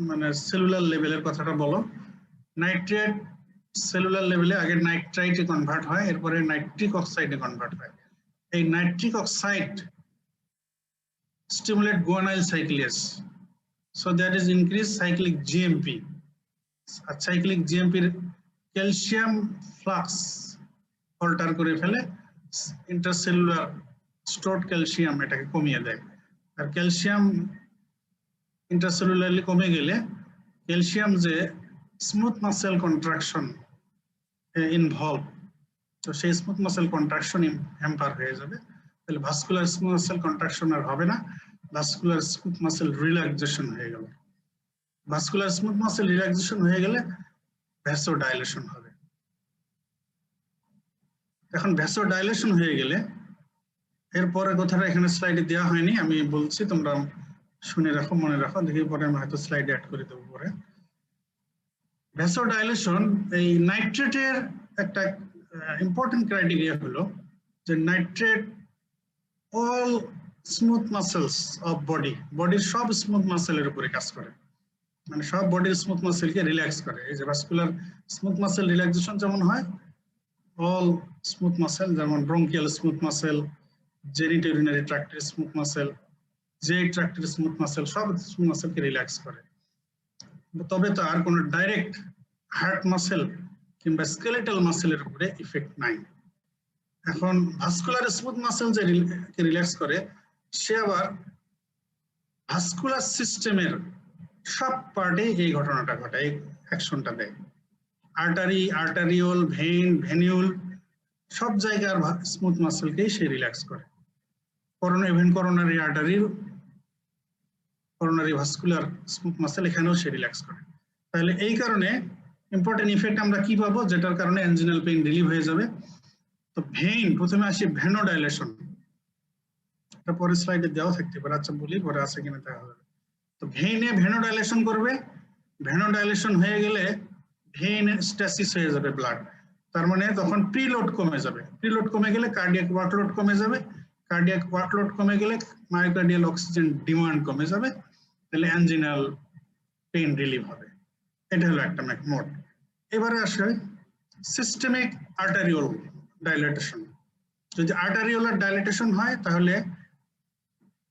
মানে সেলুলার লেভেলের কথাটা বলো। নাইট্রেট সেলুলার লেভেলে আগে নাইট্রাইটে কনভার্ট হয়, এরপরে নাইট্রিক অক্সাইডে কনভার্ট হয়। এই nitric oxide stimulate guanylyl cyclase, so that is increase cyclic GMP. আর cyclic GMP এর ক্যালসিয়াম ফ্লাক্স অল্টার করে ফেলে, ইন্টারসেলুলার স্টোরড ক্যালসিয়াম এটাকে কমিয়ে দেয়। আর ক্যালসিয়াম ইন্টারসেলুলারলি কমে গেলে ক্যালসিয়াম যে স্মুথ মাসেল কন্ট্রাকশন ইনভলভ, তো সেই স্মুথ মাসেল কন্ট্রাকশন হ্যাম্পার হয়ে যাবে। তাহলে ভাস্কুলার স্মুথ মাসেল কন্ট্রাকশন আর হবে না, ভাস্কুলার স্মুথ মাসেল রিল্যাক্সেশন হয়ে গেল। ভাস্কুলার স্মুথ মাসেল রিল্যাক্সেশন হয়ে গেলে ভ্যাসোডাইলেশন হবে। এখন ভ্যাসোডাইলেশন হয়ে গেলে এরপরে কথাটা এখানে স্লাইডে দেওয়া হয়নি, আমি বলছি, তোমরা শুনে রাখো, মনে রাখো, দেখি পরে আমি হয়তো স্লাইডে অ্যাড করে দেবো পরে। ভ্যাসোডাইলেশন, এই নাইট্রেটের একটা ইম্পর্টেন্ট ক্রাইটেরিয়া হলো যে nitrate all smooth muscles of বডির সব স্মুথ মাসেলের উপরে কাজ করে, মানে সব বডির স্মুথ মাসেলকে রিল্যাক্স করে। এই যে ভাস্কুলার স্মুথ মাসেল রিল্যাক্সেশন যেমন হয়, অল স্মুথ মাসেল, যেমন ব্রঙ্কিয়াল স্মুথ মাসেল, জেনিটোরিনারি ট্র্যাক্টের স্মুথ মাসেল, জে ট্র্যাক্টের স্মুথ মাসেল, সব স্মুথ মাসেলকে রিল্যাক্স করে। তবে তো আর কোনো ডাইরেক্ট হার্ট মাসেল কিংবা স্কেলেটাল মাসেলের উপরে ইফেক্ট নাই। এখন ভাস্কুলার স্মুথ মাসেল যে রিল্যাক্স করে, সে আবার ভাস্কুলার সিস্টেমের সব পার্টে এই ঘটনাটা ঘটে, এই অ্যাকশনটা দেয়। আর্টারি, আর্টারিওল, ভেইন, ভেনিউল, সব জায়গার স্মুথ মাসেলকেই সে রিল্যাক্স করে। Even coronary artery, coronary vascular smooth muscle, এখানেও সে রিল্যাক্স করে। তাহলে এই কারণে ইম্পর্টেন্ট ইফেক্ট আমরা কি পাবো, যেটার কারণে অ্যাঞ্জিনাল পেইন রিলিভ হয়ে যাবে। তো ভেইন, প্রথমে আসি ভেনোডাইলেশন, এটা পরে স্লাইডে দেওয়া থাকতে পারে, আচ্ছা বলি পরে আছে কিনা দেখা যাবে। তো ভেইনে ভেনোডাইলেশন করবে, ভেনোডাইলেশন হয়ে গেলে ভেইন স্ট্যাসিস হয়ে যাবে ব্লাড, তার মানে তখন প্রিলোড কমে যাবে। প্রিলোড কমে গেলে কার্ডিয়াক ওয়ার্কলোড কমে যাবে, কার্ডিয়াক ওয়ার্কলোড কমে গেলে মায়োকার্ডিয়াল অক্সিজেন ডিমান্ড কমে যাবে, তাহলে অ্যাঞ্জিনাল পেইন রিলিভ হবে। এটা হলো একটা মোড। এবারে আসে সিস্টেমিক আর্টারিওল ডাইলেটেশন। যদি আর্টারিওলার ডাইলেটেশন হয় তাহলে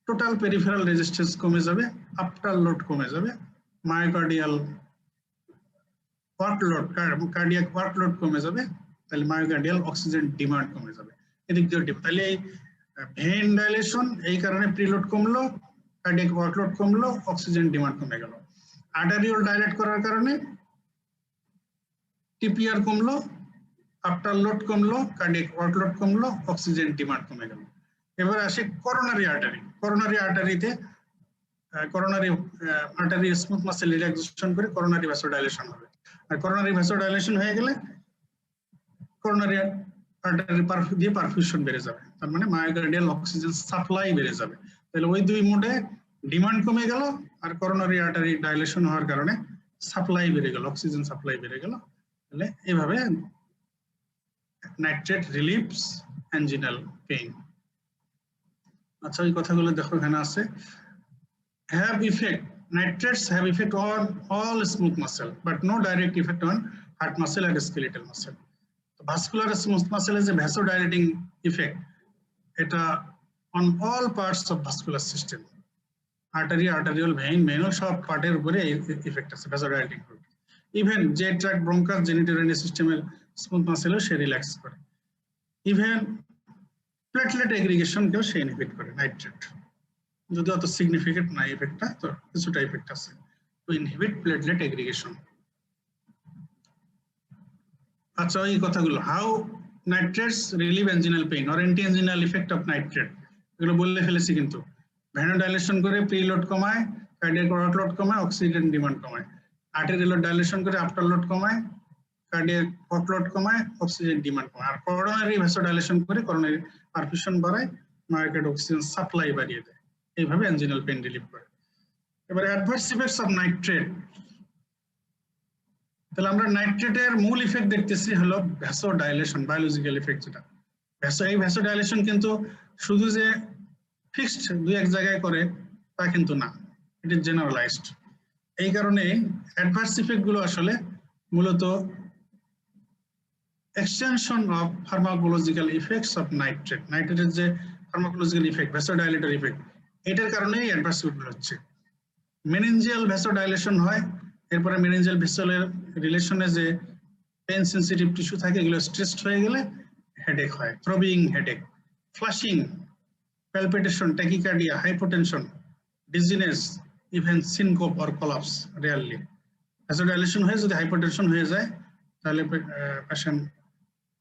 টোটাল পেরিফেরাল রেজিস্ট্যান্স কমে যাবে, আফটার লোড কমে যাবে, মায়োকার্ডিয়াল ওয়ার্কলোড কার্ডিয়াক ওয়ার্কলোড কমে যাবে, তাহলে মায়োকার্ডিয়াল অক্সিজেন ডিমান্ড কমে যাবে। এদিক দিয়ে তাহলে এই ভেন ডাইলেশন এই কারণে প্রিলোড কমলো, কার্ডিয়াক ওয়ার্কলোড কমলো, অক্সিজেন ডিমান্ড কমে গেল। আর্টারিওল ডাইলেট করার কারণে টিপিআর কমলো, আফটার লোড কমলো, কার্ডিয়াক ওয়ার্কলোড কমলো, অক্সিজেন ডিমান্ড কমে গেল। এবার আসে করোনারি আর্টারি। করোনারি আর্টারিতে coronary artery smooth muscle relaxation করে করোনারি ভ্যাসোডাইলেশন হবে। আর করোনারি ভ্যাসোডাইলেশন হয়ে গেলে করোনারি আর্টারি দিয়ে পারফিউশন বেড়ে যাবে, তার মানে মায়োকার্ডিয়াল অক্সিজেন সাপ্লাই বেড়ে যাবে। তাহলে ওই দুই মোডে ডিমান্ড কমে গেল আর করোনারি আর্টারি ডাইলেশন হওয়ার কারণে সাপ্লাই বেড়ে গেল, অক্সিজেন সাপ্লাই বেড়ে গেল। তাহলে এইভাবে নাইট্রেট রিলিভস অ্যাঞ্জিনাল পেইন। আচ্ছা, এই কথাগুলো দেখো এখানে আছে। Have effect. Nitrates have effect on all smooth muscle, but no direct effect on heart muscle and skeletal muscle. So vascular smooth muscle is a vasodilating effect. It on all parts of vascular system. Artery, arterial vein, venous, সব পার্টের উপরে effect আছে vasodilating. Even J tract, bronchus, genitourinary system smooth muscle সে relax করে। Even platelet aggregation কেও সে inhibit করে nitrate. যদি অত significant না ইফেক্টটা, তো কিছুটা ইফেক্ট আছে টু ইনহিবিট প্লেটলেট এগ্রিগেশন। আচ্ছা, এই কথাগুলো how nitrates relieve anginal pain or anti anginal effect of nitrate, এগুলো বললে ফেলেছি কিন্তু। ভ্যানোডাইলেশন করে প্রিলোড কমায়, কার্ডিয়াক ওয়ার্কলোড কমায়, অক্সিজেন ডিমান্ড কমায়। আর্টেরিয়াল ডাইলেশন করে আফটার লোড কমায়, কার্ডিয়াক ওয়ার্কলোড কমায়, অক্সিজেন ডিমান্ড কমায়। আর করোনারি ভ্যাসোডাইলেশন করে করোনারি পারফিউশন বাড়ায়, মায়োকার্ডিয়াল অক্সিজেন সাপ্লাই বাড়িয়ে দেয়। এইভাবে অ্যাঞ্জিনাল পেইন রিলিভ করে। এবার অ্যাডভার্স ইফেক্টস অফ নাইট্রেট। তাহলে আমরা নাইট্রেটের মূল ইফেক্ট দেখতেছি হলো ভ্যাসোডাইলেশন, বায়োলজিক্যাল ইফেক্ট যেটা। এই ভ্যাসোডাইলেশন কিন্তু শুধু যে ফিক্সড দুই এক জায়গায় করে তা কিন্তু না, ইট ইজ জেনারেলাইজড। এই কারণে অ্যাডভার্স ইফেক্ট গুলো আসলে মূলত extension of pharmacological effects of nitrate. নাইট্রেটের যে ফার্মাকোলজিক্যাল ইফেক্ট, ভ্যাসোডাইলেটর ইফেক্ট, এটার কারণেই অ্যাডভার্স ইফেক্ট হচ্ছে। মেনিনজিয়াল ভ্যাসোডাইলেশন হয়, এরপরে মেনিনজিয়াল ভেসেলের রিলেশনে যে পেন সেন্সিটিভ টিস্যু থাকে এগুলো স্ট্রেসড হয়ে গেলে হেডেক হয়, throbbing headache, flushing, palpitation, tachycardia, hypotension, dizziness, even syncope or collapse rarely. Vasodilation হয়ে যদি হাইপোটেনশন হয়ে যায় তাহলে পেশেন্ট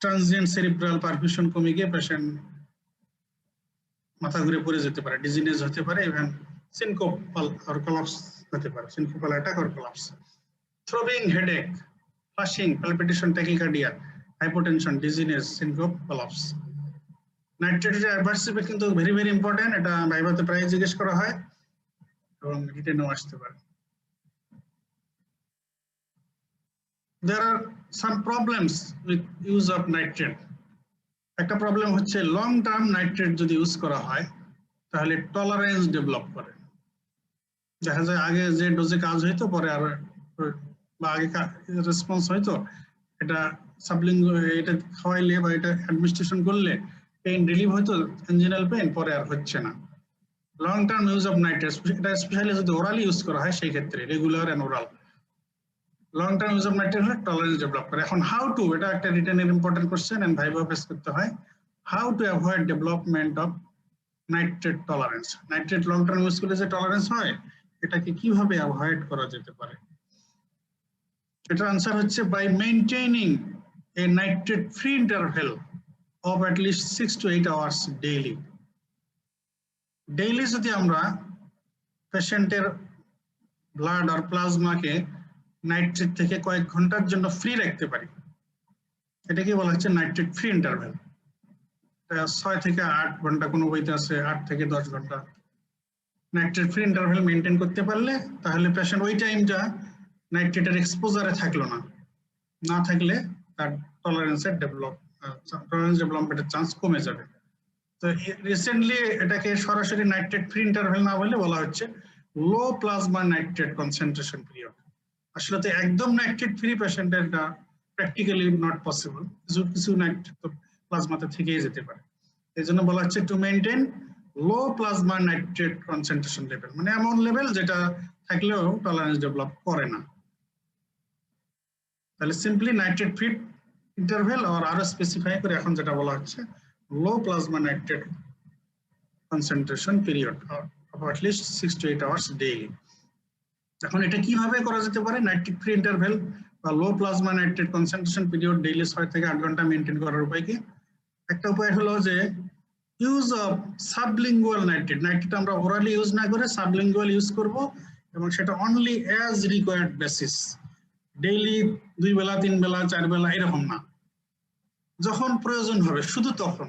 ট্রানজিয়েন্ট সেরিব্রাল পারফিউশন কমে গিয়ে পেশেন্ট মাথা ঘুরে পড়ে যেতে পারে, ডিজিনেস হতে পারে, ইভেন সিনকোপাল অর কোলাপস হতে পারে, syncopal attack or collapse. Throbbing headache, flushing, palpitation, tachycardia, hypotension, dizziness, syncope, collapse. নাইট্রেটের অ্যাডভার্স ইফেক্ট কিন্তু ভেরি ভেরি ইম্পর্টেন্ট। এটা ভাইভাতে প্রায় জিজ্ঞেস করা হয় এবং রিটেনও আসতে পারে। There are some problems with use of nitrate. একটা প্রবলেম হচ্ছে লং টার্ম নাইট্রেট যদি ইউজ করা হয় তাহলে টলারেন্স ডেভেলপ করে। দেখা যায় আগে যে ডোজে কাজ হইতো পরে আর বা আগে রেসপন্স হয়তো, এটা এটা খাওয়াইলে বা এটা অ্যাডমিনিস্ট্রেশন করলে পেইন রিলিভ হয়তো, অ্যাঞ্জিনাল পেইন, পরে আর হচ্ছে না। Long term use of nitrate, এটা স্পেশালি যদি ওরালি ইউজ করা হয় সেই ক্ষেত্রে, regular and oral long term use of nitrate হলে টলারেন্স ডেভেলপ করে। এখন হাউ টু, এটা একটা রিটেনের important question and viva face করতে হয়। How to avoid development of nitrate tolerance. Nitrate long term use করলে যে টলারেন্স হয় এটাকে কিভাবে অ্যাভয়েড করা যেতে পারে? এটার আনসার হচ্ছে by maintaining a nitrate free interval of at least 6 to 8 hours daily. Daily যদি আমরা পেশেন্টের ব্লাড আর প্লাজমাকে নাইট্রেট থেকে কয়েক ঘন্টার জন্য ফ্রি রাখতে পারি, এটাকে বলা হচ্ছে নাইট্রেট ফ্রি ইন্টারভ্যাল। 6 থেকে 8 ঘন্টা, কোনো বইতে আছে 8 থেকে 10 ঘন্টা নাইট্রেট ফ্রি ইন্টারভ্যাল মেনটেন করতে পারলে তাহলে পেশেন্ট ওই টাইমটা নাইট্রেটের এক্সপোজারে থাকলো না, না থাকলে তার টলারেন্স ডেভেলপমেন্টের চান্স কমে যাবে। তো রিসেন্টলি এটাকে সরাসরি নাইট্রেট ফ্রি ইন্টারভ্যাল না বলে বলা হচ্ছে low plasma nitrate concentration period. আসলে তো একদম নাইট্রেট ফ্রি পেশেন্টের প্র্যাকটিক্যালি নট পসিবল, কিছু নাইট্রেট প্লাজমাতে থেকেই যেতে পারে। এই জন্য বলা হচ্ছে to maintain low plasma nitrate concentration level, মানে এমন লেভেল যেটা থাকলেও টলারেন্স ডেভেলপ করে না। তাহলে সিম্পলি নাইট্রেট ফ্রি ইন্টারভেল আর আরো স্পেসিফাই করে এখন যেটা বলা হচ্ছে low plasma nitrate concentration period of at least 6 to 8 hours daily. এখন এটা কিভাবে করা যেতে পারে? নাইট্রেট ফ্রি ইন্টারভেল বা low plasma nitrate concentration period daily 6 থেকে 8 ঘন্টা মেনটেন করার উপায় কি? একটা উপায় হলো যে use of sublingual nitrate. Nitrate আমরা ওরালি ইউজ না করে সাবলিঙ্গুয়াল ইউজ করব, এবং সেটা only as required basis, daily 2 বেলা 3 বেলা 4 বেলা এরকম না, যখন প্রয়োজন হবে শুধু তখন।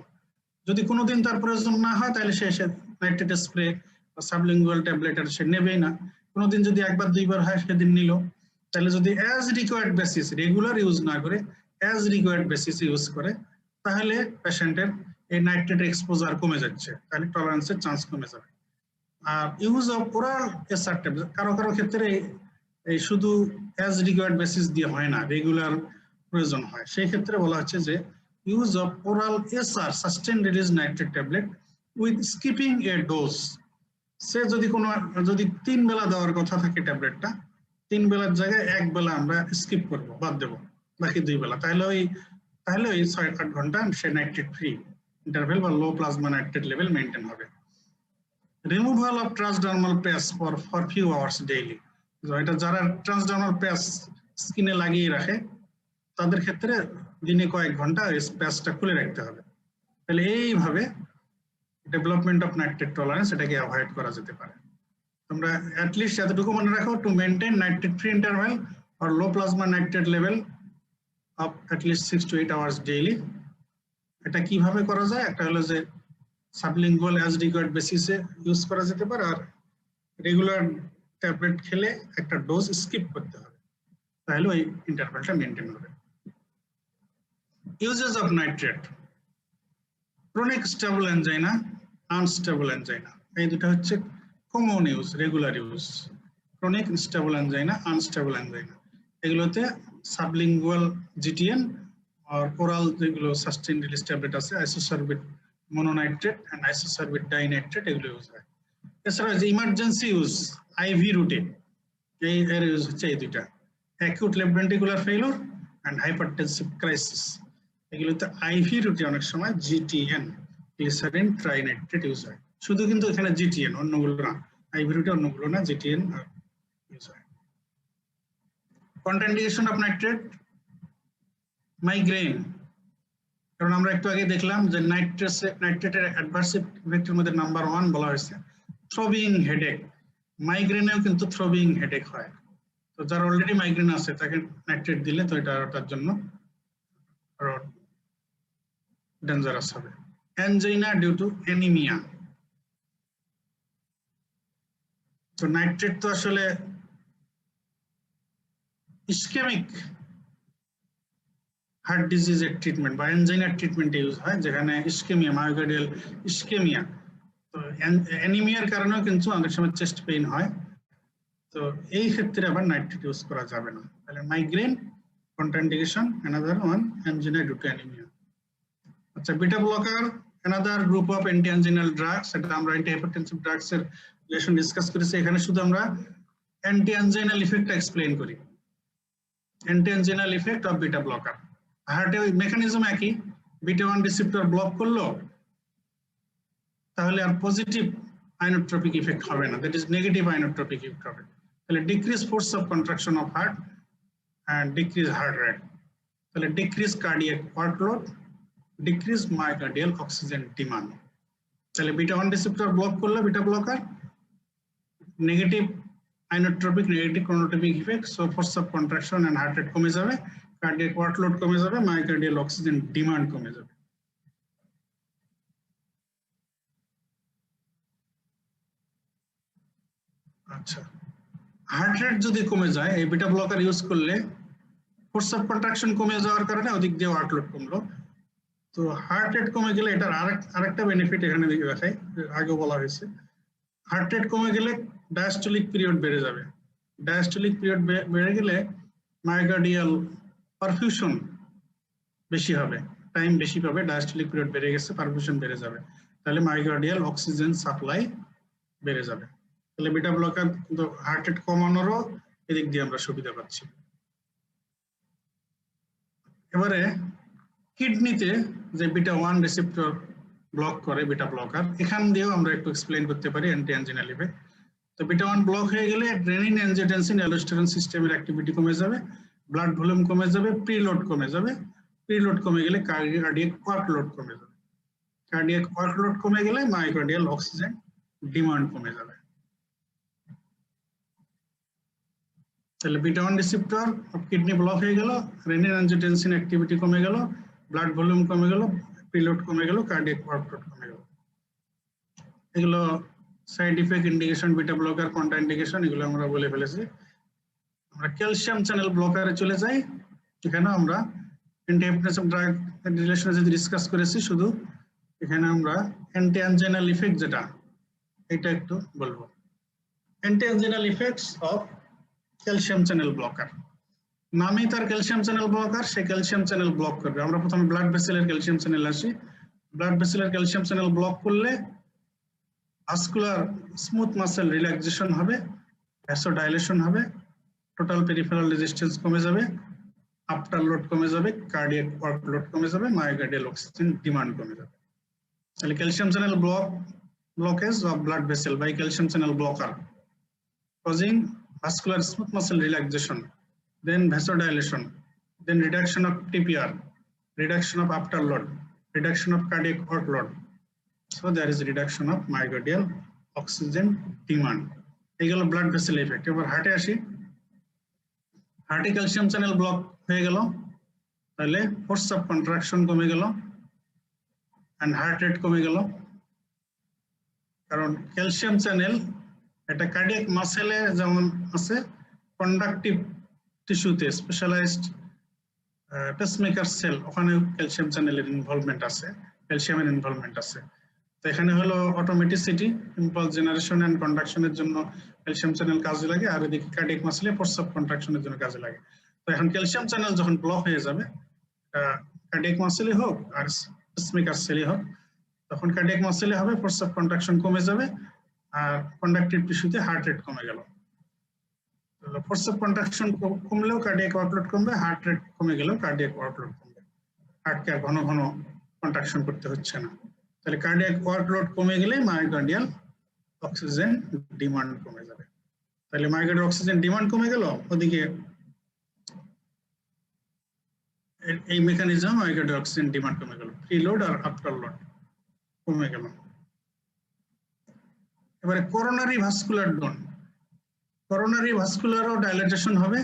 যদি কোনোদিন তার প্রয়োজন না হয় তাহলে সে নাইট্রেট স্প্রে বা সাবলিঙ্গুয়াল ট্যাবলেট আর সে নেবেই না। কোনোদিন যদি একবার 2 বার হয় সেদিন নিল। তাহলে যদি as required basis, regular use না করে অ্যাজ রিকোয়ার্ড বেসিস ইউজ করে, তাহলে পেশেন্টের এই নাইট্রেট এক্সপোজার কমে যাচ্ছে, তাহলে টলারেন্সের চান্স কমে যাবে। আর use of oral SR tablet কারো কারো ক্ষেত্রে এই শুধু অ্যাজ রিকোয়ার্ড বেসিস দিয়ে হয় না, রেগুলার প্রয়োজন হয়, সেই ক্ষেত্রে বলা হচ্ছে যে use of oral SR sustain release nitrate tablet with skipping a dose. সে যদি 3 বেলা দেওয়ার কথা থাকে ট্যাবলেটটা, 3 বেলার জায়গায় 1 বেলা আমরা স্কিপ করব, বাদ দেব, বাকি 2 বেলা, তাহলে ওই 6-8 ঘন্টা সে নাইট্রেট ফ্রি ইন্টারভেল বা low plasma nitrate level maintain হবে। Removal of transdermal patch for few hours daily. এটা যারা ট্রান্সডার্মাল প্যাচ স্কিনে লাগিয়ে রাখে তাদের ক্ষেত্রে দিনে কয়েক ঘন্টা প্যাচটা খুলে রাখতে হবে। তাহলে এইভাবে ডেভেলপমেন্ট অফ নাইট্রেট টলারেন্স এটাকে অ্যাভয়েড করা যেতে পারে। তোমরা অ্যাটলিস্ট এতটুকু মনে রাখো, to maintain nitrate free interval or low plasma nitrate level of at least 6 to 8 hours daily। এটা কিভাবে করা যায়? একটা হলো যে সাবলিঙ্গুয়াল অ্যাজ রিকোয়ার্ড বেসিসে ইউজ করা যেতে পারে, আর রেগুলার ট্যাবলেট খেলে একটা ডোজ স্কিপ করতে হবে, তাহলে ওই ইন্টারভেলটা মেনটেন হবে। Uses of nitrate, chronic stable angina, unstable angina, এই দুটো হচ্ছে common use, regular use. Chronic stable angina, unstable angina, এগুলোতে সাবলিঙ্গুয়াল জিটিএন আর ওরাল যেগুলো সাস্টেইন রিলিজ ট্যাবলেট আছে, আইসোসারবিট মনোনাইট্রেট এন্ড আইসোসারবিট ডাইনাইট্রেট, এগুলো ইউজ হয়। এছাড়া যে ইমার্জেন্সি ইউজ আইভি রুটে, এই এর ইউজ হচ্ছে এই দুইটা, acute left ventricular failure and hypertensive crisis, এগুলোতে আইভি রুটে অনেক সময় জিটিএন গ্লিসারিন ট্রাইনাইট্রেট ইউজ হয়। শুধু কিন্তু এখানে জিটিএন, অন্যগুলো না, আইভি রুটে অন্যগুলো না, জিটিএন ইউজ হয়। কন্ট্রাইন্ডিকেশন অফ নাইট্রেট, মাইগ্রেন, কারণ আমরা একটু আগে দেখলাম যে নাইট্রেটের অ্যাডভার্স ইফেক্টের মধ্যে নাম্বার 1 বলা হয়েছে থ্রবিং হেডেক। মাইগ্রেনেও কিন্তু থ্রবিং হেডেক হয়, তো যার অলরেডি মাইগ্রেন আছে তাকে নাইট্রেট দিলে তো এটা তার জন্য আরো ডেঞ্জারাস হবে। অ্যানজাইনা ডিউ টু অ্যানিমিয়া, তো নাইট্রেট তো আসলে ইসকেমিক হার্ট ডিজিজের ট্রিটমেন্ট বা অ্যানজাইনার ট্রিটমেন্টে ইউজ হয়, যেখানে ইসকেমিয়া, মায়োকার্ডিয়াল ইসকেমিয়া, তো অ্যানিমিয়ার কারণেও কিন্তু অনেক সময় চেস্ট পেইন হয়, তো এই ক্ষেত্রে আবার নাইট্রেট ইউজ করা যাবে না। তাহলে migraine, contraindication, another one angina due to anaemia. আচ্ছা, beta blocker, another group of anti anginal drugs, এটা আমরা অ্যান্টি হাইপারটেনসিভ ড্রাগস এর রিলেশন ডিসকাস করেছি, এখানে শুধু আমরা অ্যান্টি অ্যানজাইনাল ইফেক্টটা এক্সপ্লেইন করি। Anti anginal effect of beta blocker, হার্টে ওই মেকানিজম একই, বিটা 1 রিসেপ্টর ব্লক করলো তাহলে আর পজিটিভ আইনোট্রপিক ইফেক্ট হবে না, that is negative inotropic effect হবে। তাহলে decrease force of contraction of heart and decrease heart rate, তাহলে decrease cardiac workload, decrease myocardial oxygen demand. তাহলে বিটা 1 রিসেপ্টর ব্লক করলে beta blocker, negative inotropic, negative chronotropic effect, so force of contraction and heart rate কমে যাবে, cardiac workload কমে যাবে, myocardial oxygen demand কমে যাবে। আচ্ছা, হার্ট রেট যদি কমে যায় এই বিটা ব্লকার ইউজ করলে, ফোর্স অফ কন্ট্রাকশন কমে যাওয়ার কারণে ওদিক দিয়ে ওয়ার্কলোড কমলো, তো হার্ট রেট কমে গেলে এটার আরেকটা বেনিফিট এখানে দেখাই, আগে বলা হয়েছে, হার্ট রেট কমে গেলে ডায়াস্টোলিক পিরিয়ড বেড়ে যাবে। ডায়াস্টোলিক পিরিয়ড বেড়ে গেলে মায়োকার্ডিয়াল পারফিউশন বেশি হবে, টাইম বেশি পাবে, ডায়াস্টোলিক পিরিয়ড বেড়ে গেছে, পারফিউশন বেড়ে যাবে। তাহলে মায়োকার্ডিয়াল অক্সিজেন সাপ্লাই বেড়ে যাবে। তাহলে বিটা ব্লকার কিন্তু হার্ট রেট কমানোরও এদিক দিয়ে আমরা সুবিধা পাচ্ছি। এবারে কিডনিতে যে বিটা 1 রিসেপ্টর ব্লক করে বিটা ব্লকার, এখান দিয়েও আমরা একটু এক্সপ্লেইন করতে পারি অ্যান্টি অ্যাঞ্জিনাল ইফেক্ট। তো বিটা 1 ব্লক হয়ে গেলে রেনিন, অ্যানজিওটেনসিন, অ্যালোস্টেরন সিস্টেমের অ্যাক্টিভিটি কমে যাবে, ব্লাড ভলিউম কমে যাবে, প্রিলোড কমে যাবে। প্রিলোড কমে গেলে কার্ডিয়াক ওয়ার্কলোড কমে যাবে। কার্ডিয়াক ওয়ার্কলোড কমে গেলে মায়োকার্ডিয়াল অক্সিজেন ডিমান্ড কমে যাবে। তাহলে beta 1 receptor of kidney block হয়ে গেল, রেনিন, অ্যানজিওটেনসিন অ্যাক্টিভিটি কমে গেল, ব্লাড ভলিউম কমে গেল, প্রিলোড কমে গেল, কার্ডিয়াক ওয়ার্কলোড কমে গেল। এগুলো side effect, indication, beta blocker, contra indication, এগুলো আমরা বলে ফেলেছি। আমরা ক্যালসিয়াম চ্যানেল ব্লকারে চলে যাই। এখানে আমরা অ্যান্টিহাইপারটেনসিভ ড্রাগ রিলেশনে যদি ডিসকাস করেছি, শুধু এখানে আমরা অ্যান্টি অ্যাঞ্জিনাল ইফেক্ট যেটা, এটা একটু বলবো। Anti anginal effects of calcium channel blocker. নামেই তার ক্যালসিয়াম চ্যানেল ব্লকার, সে ক্যালসিয়াম চ্যানেল ব্লক করবে। আমরা প্রথমে ব্লাড ভেসেলের ক্যালসিয়াম চ্যানেল আসি। ব্লাড ভেসেলের ক্যালসিয়াম চ্যানেল ব্লক করলে ভাস্কুলার স্মুথ মাসেল রিল্যাক্সেশন হবে, ভ্যাসোডাইলেশন হবে, টোটাল পেরিফেরাল রেজিস্ট্যান্স কমে যাবে, আফটার লোড কমে যাবে, কার্ডিয়াক ওয়ার্কলোড কমে যাবে, মায়োকার্ডিয়াল অক্সিজেন ডিমান্ড কমে যাবে। তাহলে calcium channel blockage of blood vessel by calcium channel blocker causing vascular smooth muscle relaxation, then vasodilation, then reduction of TPR, reduction of afterload, reduction of cardiac workload. So there is reduction of myocardial oxygen demand. এগুলো blood vessel effect. এবার হার্টে আসি। হার্টে calcium channel block হয়ে গেল, তাহলে force of contraction কমে গেল এন্ড হার্ট রেট কমে গেল। কারণ ক্যালসিয়াম চ্যানেল এটা কার্ডিয়াক মাসেলে যেমন আছে, কন্ডাকটিভ টিস্যুতে স্পেশালাইজড পেসমেকার সেল, ওখানে ক্যালসিয়াম চ্যানেলের ইনভলভমেন্ট আছে, ক্যালসিয়ামের ইনভলভমেন্ট আছে। তো এখানে হলো অটোমেটিসিটি, ইম্পালস জেনারেশন এন্ড কন্ডাকশনের জন্য ক্যালসিয়াম চ্যানেল কাজে লাগে, আর এদিকে কার্ডিয়াক মাসেলে ফোর্স অফ কন্ট্রাকশনের জন্য কাজে লাগে। তো এখন ক্যালসিয়াম চ্যানেল যখন ব্লক হয়ে যাবে, কার্ডিয়াক মাসেলে হোক আর পেসমেকার সেলে হোক, তখন কার্ডিয়াক মাসেলে হবে ফোর্স অফ কন্ট্রাকশন কমে যাবে, আর কন্ডাকটিভ টিস্যুতে হার্ট রেট কমে গেল। ফোর্স অফ কন্ট্রাকশন কমলেও কার্ডিয়াক ওয়ার্কলোড কমবে, হার্ট রেট কমে গেলেও কার্ডিয়াক ওয়ার্কলোড কমবে। হার্টকে আর ঘন ঘন কন্ট্রাকশন করতে হচ্ছে না। তাহলে কার্ডিয়াক ওয়ার্কলোড কমে গেলে মায়োকার্ডিয়াল অক্সিজেন ডিমান্ড কমে যাবে। তাহলে মায়োকার্ডিয়াল অক্সিজেন ডিমান্ড কমে গেল, ওদিকে এই মেকানিজম মায়োকার্ডিয়াল অক্সিজেন ডিমান্ড কমে গেল, প্রিলোড আর আফটারলোড কমে গেল। এবারে করোনারি ভাস্কুলার ডোন, করোনারি ভাস্কুলারও ডাইলেটেশন হবে।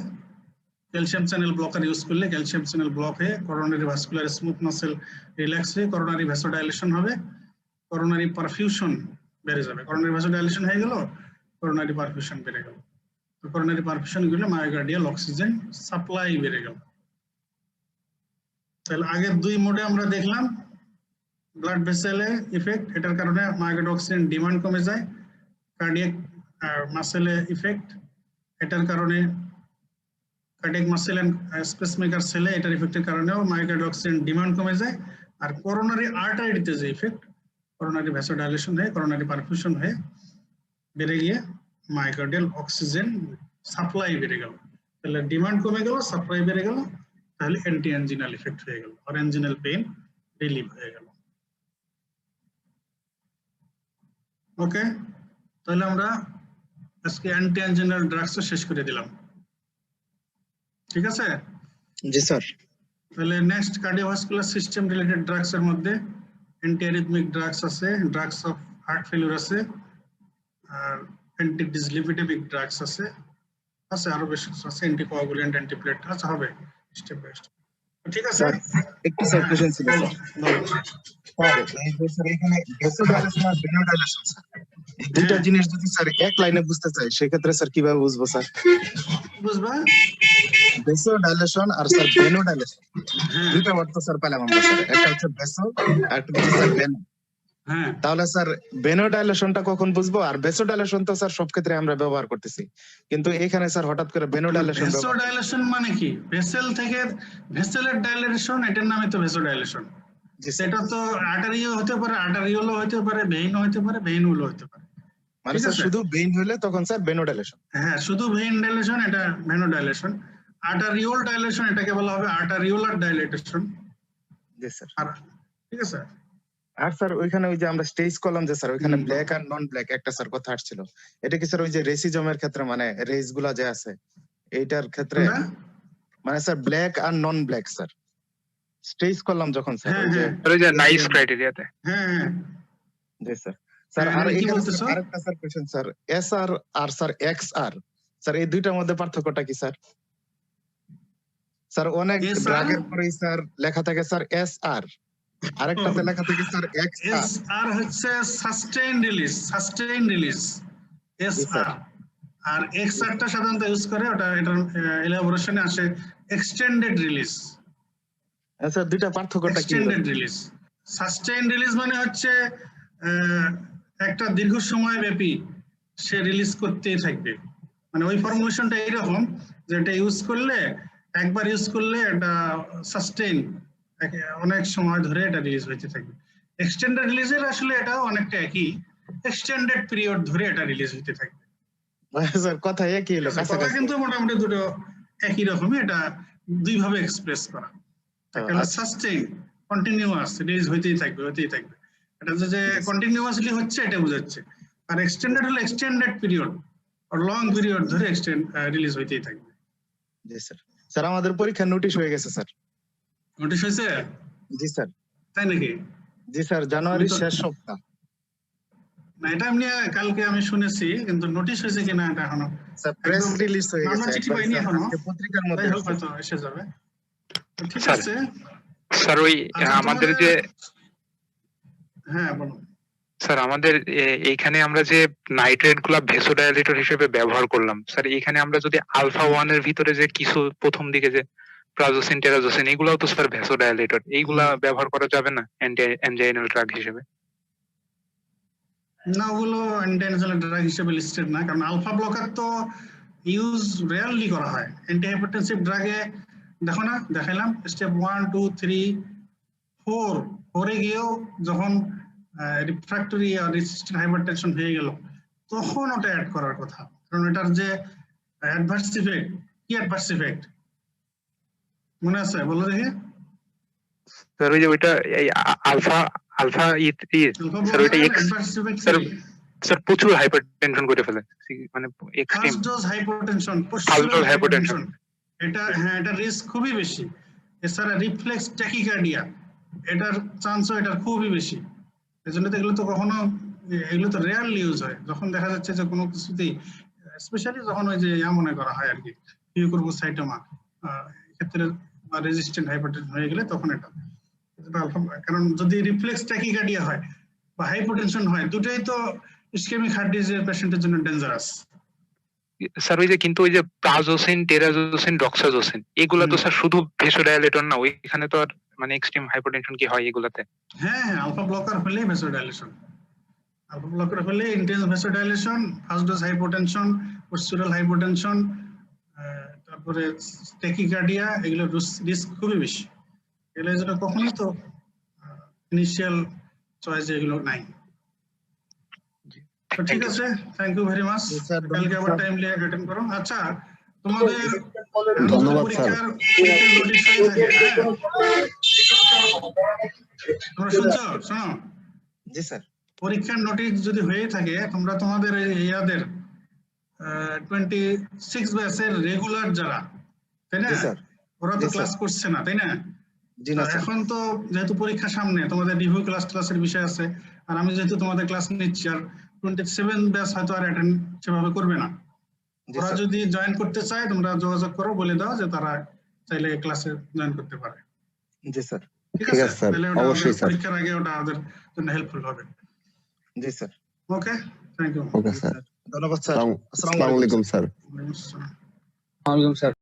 ক্যালসিয়াম চ্যানেল ব্লকার ইউজ করলে ক্যালসিয়াম চ্যানেল ব্লক হয়ে coronary vascular smooth muscle relax হয়ে করোনারি ভ্যাসোডাইলেশন হবে, করোনারি পারফিউশন বেড়ে যাবে। করোনারি ভ্যাসোডাইলেশন হয়ে গেল, করোনারি পারফিউশন বেড়ে গেল। তো করোনারি পারফিউশন গেলে মায়োকার্ডিয়াল অক্সিজেন সাপ্লাই বেড়ে গেল। তাহলে আগের দুই মোডে আমরা দেখলাম ব্লাড ভেসেলে ইফেক্ট, এটার কারণে মায়োকার্ডিয়াল অক্সিজেন ডিমান্ড কমে যায়। কার্ডিয়াক মাসেলে ইফেক্ট, এটার কারণে কার্ডিয়াক মাসেল এন্ড পেসমেকার সেলে এটার ইফেক্টের কারণেও মায়োকার্ডিয়াল অক্সিজেন ডিমান্ড কমে যায়। আর করোনারি আর্টারিতে যে ইফেক্ট, করোনারি ভ্যাসোডাইলেশন হয়ে করোনারি পারফিউশন হয়ে বেড়ে গিয়ে মায়োকার্ডিয়াল অক্সিজেন সাপ্লাই বেড়ে গেল। তাহলে ডিমান্ড কমে গেল, সাপ্লাই বেড়ে গেল, তাহলে অ্যান্টি অ্যাঞ্জিনাল ইফেক্ট হয়ে গেল, আর অ্যাঞ্জিনাল পেইন রিলিভ হয়ে গেল। ওকে, তাহলে আমরা আজকে অ্যান্টি অ্যাঞ্জিনাল ড্রাগস শেষ করে দিলাম, ঠিক আছে? জি স্যার। তাহলে next cardiovascular system related drugs এর মধ্যে অ্যান্টি অ্যারিথমিক ড্রাগস আছে, ড্রাগস অফ হার্ট ফেলিউর আছে, আর অ্যান্টি ডিসলিপিডেমিক ড্রাগস আছে, আরো বেশ আছে, অ্যান্টি কোয়াগুলেন্ট, অ্যান্টি প্লেট আছে, হবে স্টেপ বাই স্টেপ, ঠিক আছে? একটু স্যার কোশ্চেন ছিল স্যার। এই যে স্যার এখানে ভ্যাসোডাইলেশন আর ভেনোডাইলেশন স্যার, এই দুটো জিনিস যদি স্যার এক লাইনে বুঝতে চাই, সেক্ষেত্রে স্যার কিভাবে বুঝবো স্যার? বুঝবা? ভ্যাসোডাইলেশন আর স্যার ভেনোডাইলেশন দুটো অর্থ স্যার পেলাম আমরা স্যার। একটা হচ্ছে ভ্যাসো আর একটা হচ্ছে স্যার ভেনো। হ্যাঁ, তাহলে স্যার ভেনোডাইলেশনটা কখন বুঝবো? আর ভ্যাসোডাইলেশন তো স্যার সব ক্ষেত্রে আমরা ব্যবহার করতেছি, কিন্তু এখানে স্যার হঠাৎ করে ভেনোডাইলেশন। ভ্যাসোডাইলেশন মানে কি? ভেসেল থেকে ভেসেলের ডাইলেশন, এটার নামই তো ভ্যাসোডাইলেশন। জি স্যার। সেটা তো আর্টারিও হতে পারে, আর্টারিওলও হতে পারে, ভেইনও হতে পারে, ভেইনুলও হতে পারে। মানে ঠিক স্যার আছে? শুধু বেইন হলে তখন স্যার ভেনোডাইলেশন। হ্যাঁ, শুধু ভেইন ডাইলেশন এটা ভেনোডাইলেশন। আর্টারিওল ডাইলেশন এটাকে বলা হবে আর্টারিওলার ডাইলেটেশন। জি স্যার। আর ঠিক আছে? আর স্যার ওইখানে ওই যে আমরা স্টেজ করলাম যে স্যার ওইখানে হুম। ব্ল্যাক আর নন ব্ল্যাক একটা স্যার কথা আসছিল, এটা কি স্যার ওই যে রেসিজমের ক্ষেত্রে মানে রেস গুলা যে আছে এইটার ক্ষেত্রে কোনটা? মানে স্যার ব্ল্যাক আর নন ব্ল্যাক স্যার স্টেজ করলাম যখন স্যার হ্যাঁ, ওই যে হ্যাঁ। স্যার ওই যে নাইস ক্রাইটেরিয়াতে হ্যাঁ, হ্যাঁ। জি স্যার। স্যার হ্যাঁ, আর কি এখানে বলতেছো? স্যার আরেকটা স্যার কোশ্চেন স্যার এসআর আর স্যার এক্সআর স্যার এই দুইটার মধ্যে পার্থক্যটা কি স্যার? স্যার অনেক SR? ড্রাগের পরেই স্যার লেখা থাকে স্যার এসআর, আরেকটাতে লেখা থাকে স্যার এক্সআর। SR হচ্ছে সাস্টেইন রিলিজ, সাস্টেইন রিলিজ। জি SR স্যার। আর XR টা সাধারণত ইউজ করে ওটা এটার এলাবোরেশনে আসে এক্সটেন্ডেড রিলিজ। স্যার দুইটা পার্থক্যটা কি? এক্সটেন্ডেড রিলিজ, সাস্টেইন রিলিজ মানে হচ্ছে একটা দীর্ঘ সময় ব্যাপী সে রিলিজ করতেই থাকবে। মানে ওই ফর্মুলেশনটা এইরকম যে এটা ইউজ করলে একবার ইউজ করলে এটা সাস্টেইন অনেক সময় ধরে এটা রিলিজ হইতে থাকবে। এক্সটেন্ডেড রিলিজের আসলে এটাও অনেকটা একই, এক্সটেন্ডেড পিরিয়ড ধরে এটা রিলিজ হইতে থাকবে। স্যার কথা একই হলো কথা কাছাকাছি। কিন্তু মোটামুটি দুটো একই রকমই, এটা দুই ভাবে এক্সপ্রেস করা। একটা হলো আচ্ছা। সাস্টেইন, কন্টিনিউয়াস রিলিজ হইতেই থাকবে, হইতেই থাকবে। এটা যে কন্টিনিউয়াসলি হচ্ছে এটা বোঝাচ্ছে। আর এক্সটেন্ডেড হলো এক্সটেন্ডেড পিরিয়ড আর লং পিরিয়ড ধরে রিলিজ হইতেই থাকবে। জি স্যার। স্যার আমাদের পরীক্ষার নোটিশ হয়ে গেছে স্যার। নোটিশ হয়েছে? জি স্যার। তাই নাকি? জি স্যার, জানুয়ারির শেষ সপ্তাহ। না, এটা এমনি কালকে আমি শুনেছি, কিন্তু নোটিশ হয়েছে কিনা এটা এখনো। স্যার প্রেস একদম রিলিজ হয়ে আমরা গেছে চিঠি একবার পাইনি স্যার, এখনো। আজকে পত্রিকার তাই মধ্যে হোক, আসছে। হয়তো এসে যাবে। তো ঠিক স্যার, আছে। স্যার ওই আচ্ছা, আমাদের তোমাদের- যে হ্যাঁ বলো। স্যার আমাদের এইখানে আমরা যে নাইট্রেট গুলা ভেসোডাইলেটর হিসেবে ব্যবহার করলাম, স্যার এখানে আমরা যদি আলফা 1 এর ভিতরে যে কিছু প্রথম দিকে যে প্রাজোসিন টেরাজোসিন এগুলাও তো স্যার ভেসোডাইলেটর, এইগুলা ব্যবহার করা যাবে না অ্যানজাইনাল ড্রাগ হিসেবে? না, ওগুলো অ্যান্টি ড্রাগ হিসেবে লিস্টেড না, কারণ আলফা ব্লকার তো ইউজ রেয়ারলি করা হয়। অ্যান্টি হাইপারটেনসিভ ড্রাগে দেখো না, দেখাইলাম স্টেপ 1 2 3 4 4 গিয়েও যখন রিফ্র্যাক্টরি আর রেসিস্ট্যান্ট হাইপারটেনশন হয়ে গেল তখন ওটা অ্যাড করার কথা, কারণ এটার যে অ্যাডভার্স ইফেক্ট, কি অ্যাডভার্স ইফেক্ট মনে আছে বলো দেখি? স্যার ওই যে ওইটা আলফা আলফা আলফা স্যার ওইটা ব্লকারের এক্স অ্যাডভার্স ইফেক্ট স্যার স্যার প্রচুর হাইপারটেনশন করে ফেলে, মানে extreme first dose hypotension, first postural dose hypotension, hypertension. এটা হ্যাঁ এটা রিস্ক খুবই বেশি। এছাড়া রিফ্লেক্স ট্যাকিকার্ডিয়া, এটার চান্সও এটার খুবই বেশি। এজন্য তো এগুলো তো কখনো, এগুলো তো রেয়ারলি ইউজ হয় যখন দেখা যাচ্ছে যে কোনো কিছুতেই, স্পেশালি যখন ওই যে মনে করা হয় আর কি মিউকোরমাইকোসাইটোমা ক্ষেত্রে বা রেজিস্ট্যান্ট হাইপারটেনশন হয়ে গেলে তখন এটা। কারণ যদি রিফ্লেক্স ট্যাকিকার্ডিয়া হয় বা হাইপোটেনশন হয়, দুটোই তো ইসকেমিক হার্ট ডিজিজের পেশেন্টের জন্য ডেঞ্জারাস। স্যার ওই যে কিন্তু ওই যে প্রাজোসিন টেরাজোসিন ডক্সাজোসিন এগুলা তো স্যার শুধু ভেসোডাইলেটর না, ওইখানে তো আর মানে এক্সট্রিম হাইপারটেনশন কি হয় এগুলাতে? হ্যাঁ, আলফা ব্লকার হলেই ভেসোডাইলেশন, আলফা ব্লকার হলে intense vasodilation, first dose hypotension, postural hypotension, তারপরে ট্যাকিকার্ডিয়া, এগুলো রিস্ক খুবই বেশি। এগুলো যেন কখনোই তো ইনিশিয়াল চয়েস এগুলো নাই। তো ঠিক আছে, থ্যাংক ইউ ভেরি মাচ। কালকে আবার টাইমলি অ্যাটেন্ড করো। আচ্ছা, তোমাদের ধন্যবাদ স্যার। পরীক্ষার নোটিশ হয়ে থাকে, হ্যাঁ তোমরা শুনছো? শোনো, জি স্যার। পরীক্ষার নোটিশ যদি হয়ে থাকে, তোমরা তোমাদের ইয়াদের 26 ব্যাচের রেগুলার যারা, তাই না, জি স্যার। ওরা তো জি স্যার। ক্লাস করছে না, তাই না? জি না স্যার। এখন তো যেহেতু পরীক্ষা সামনে, তোমাদের রিভিউ ক্লাসের বিষয় আছে, আর আমি যেহেতু তোমাদের ক্লাস নিচ্ছি, আর 27 ব্যাচ হয়তো আর অ্যাটেন্ড সেভাবে করবে না। জি ওরা স্যার। যদি জয়েন করতে চায় তোমরা যোগাযোগ করো, বলে দাও যে তারা চাইলে ক্লাসে জয়েন করতে পারে। জি স্যার। ঠিক ঠিক আছে, আছে স্যার, তাহলে ওটা অবশ্যই আমাদের স্যার। পরীক্ষার আগে ওটা আমাদের জন্য হেল্পফুল হবে। জি sir. Okay, thank you. Okay sir. ধন্যবাদ স্যার। আসসালামু আলাইকুম স্যার। আসসালাম। ওয়ালাইকুম স্যার।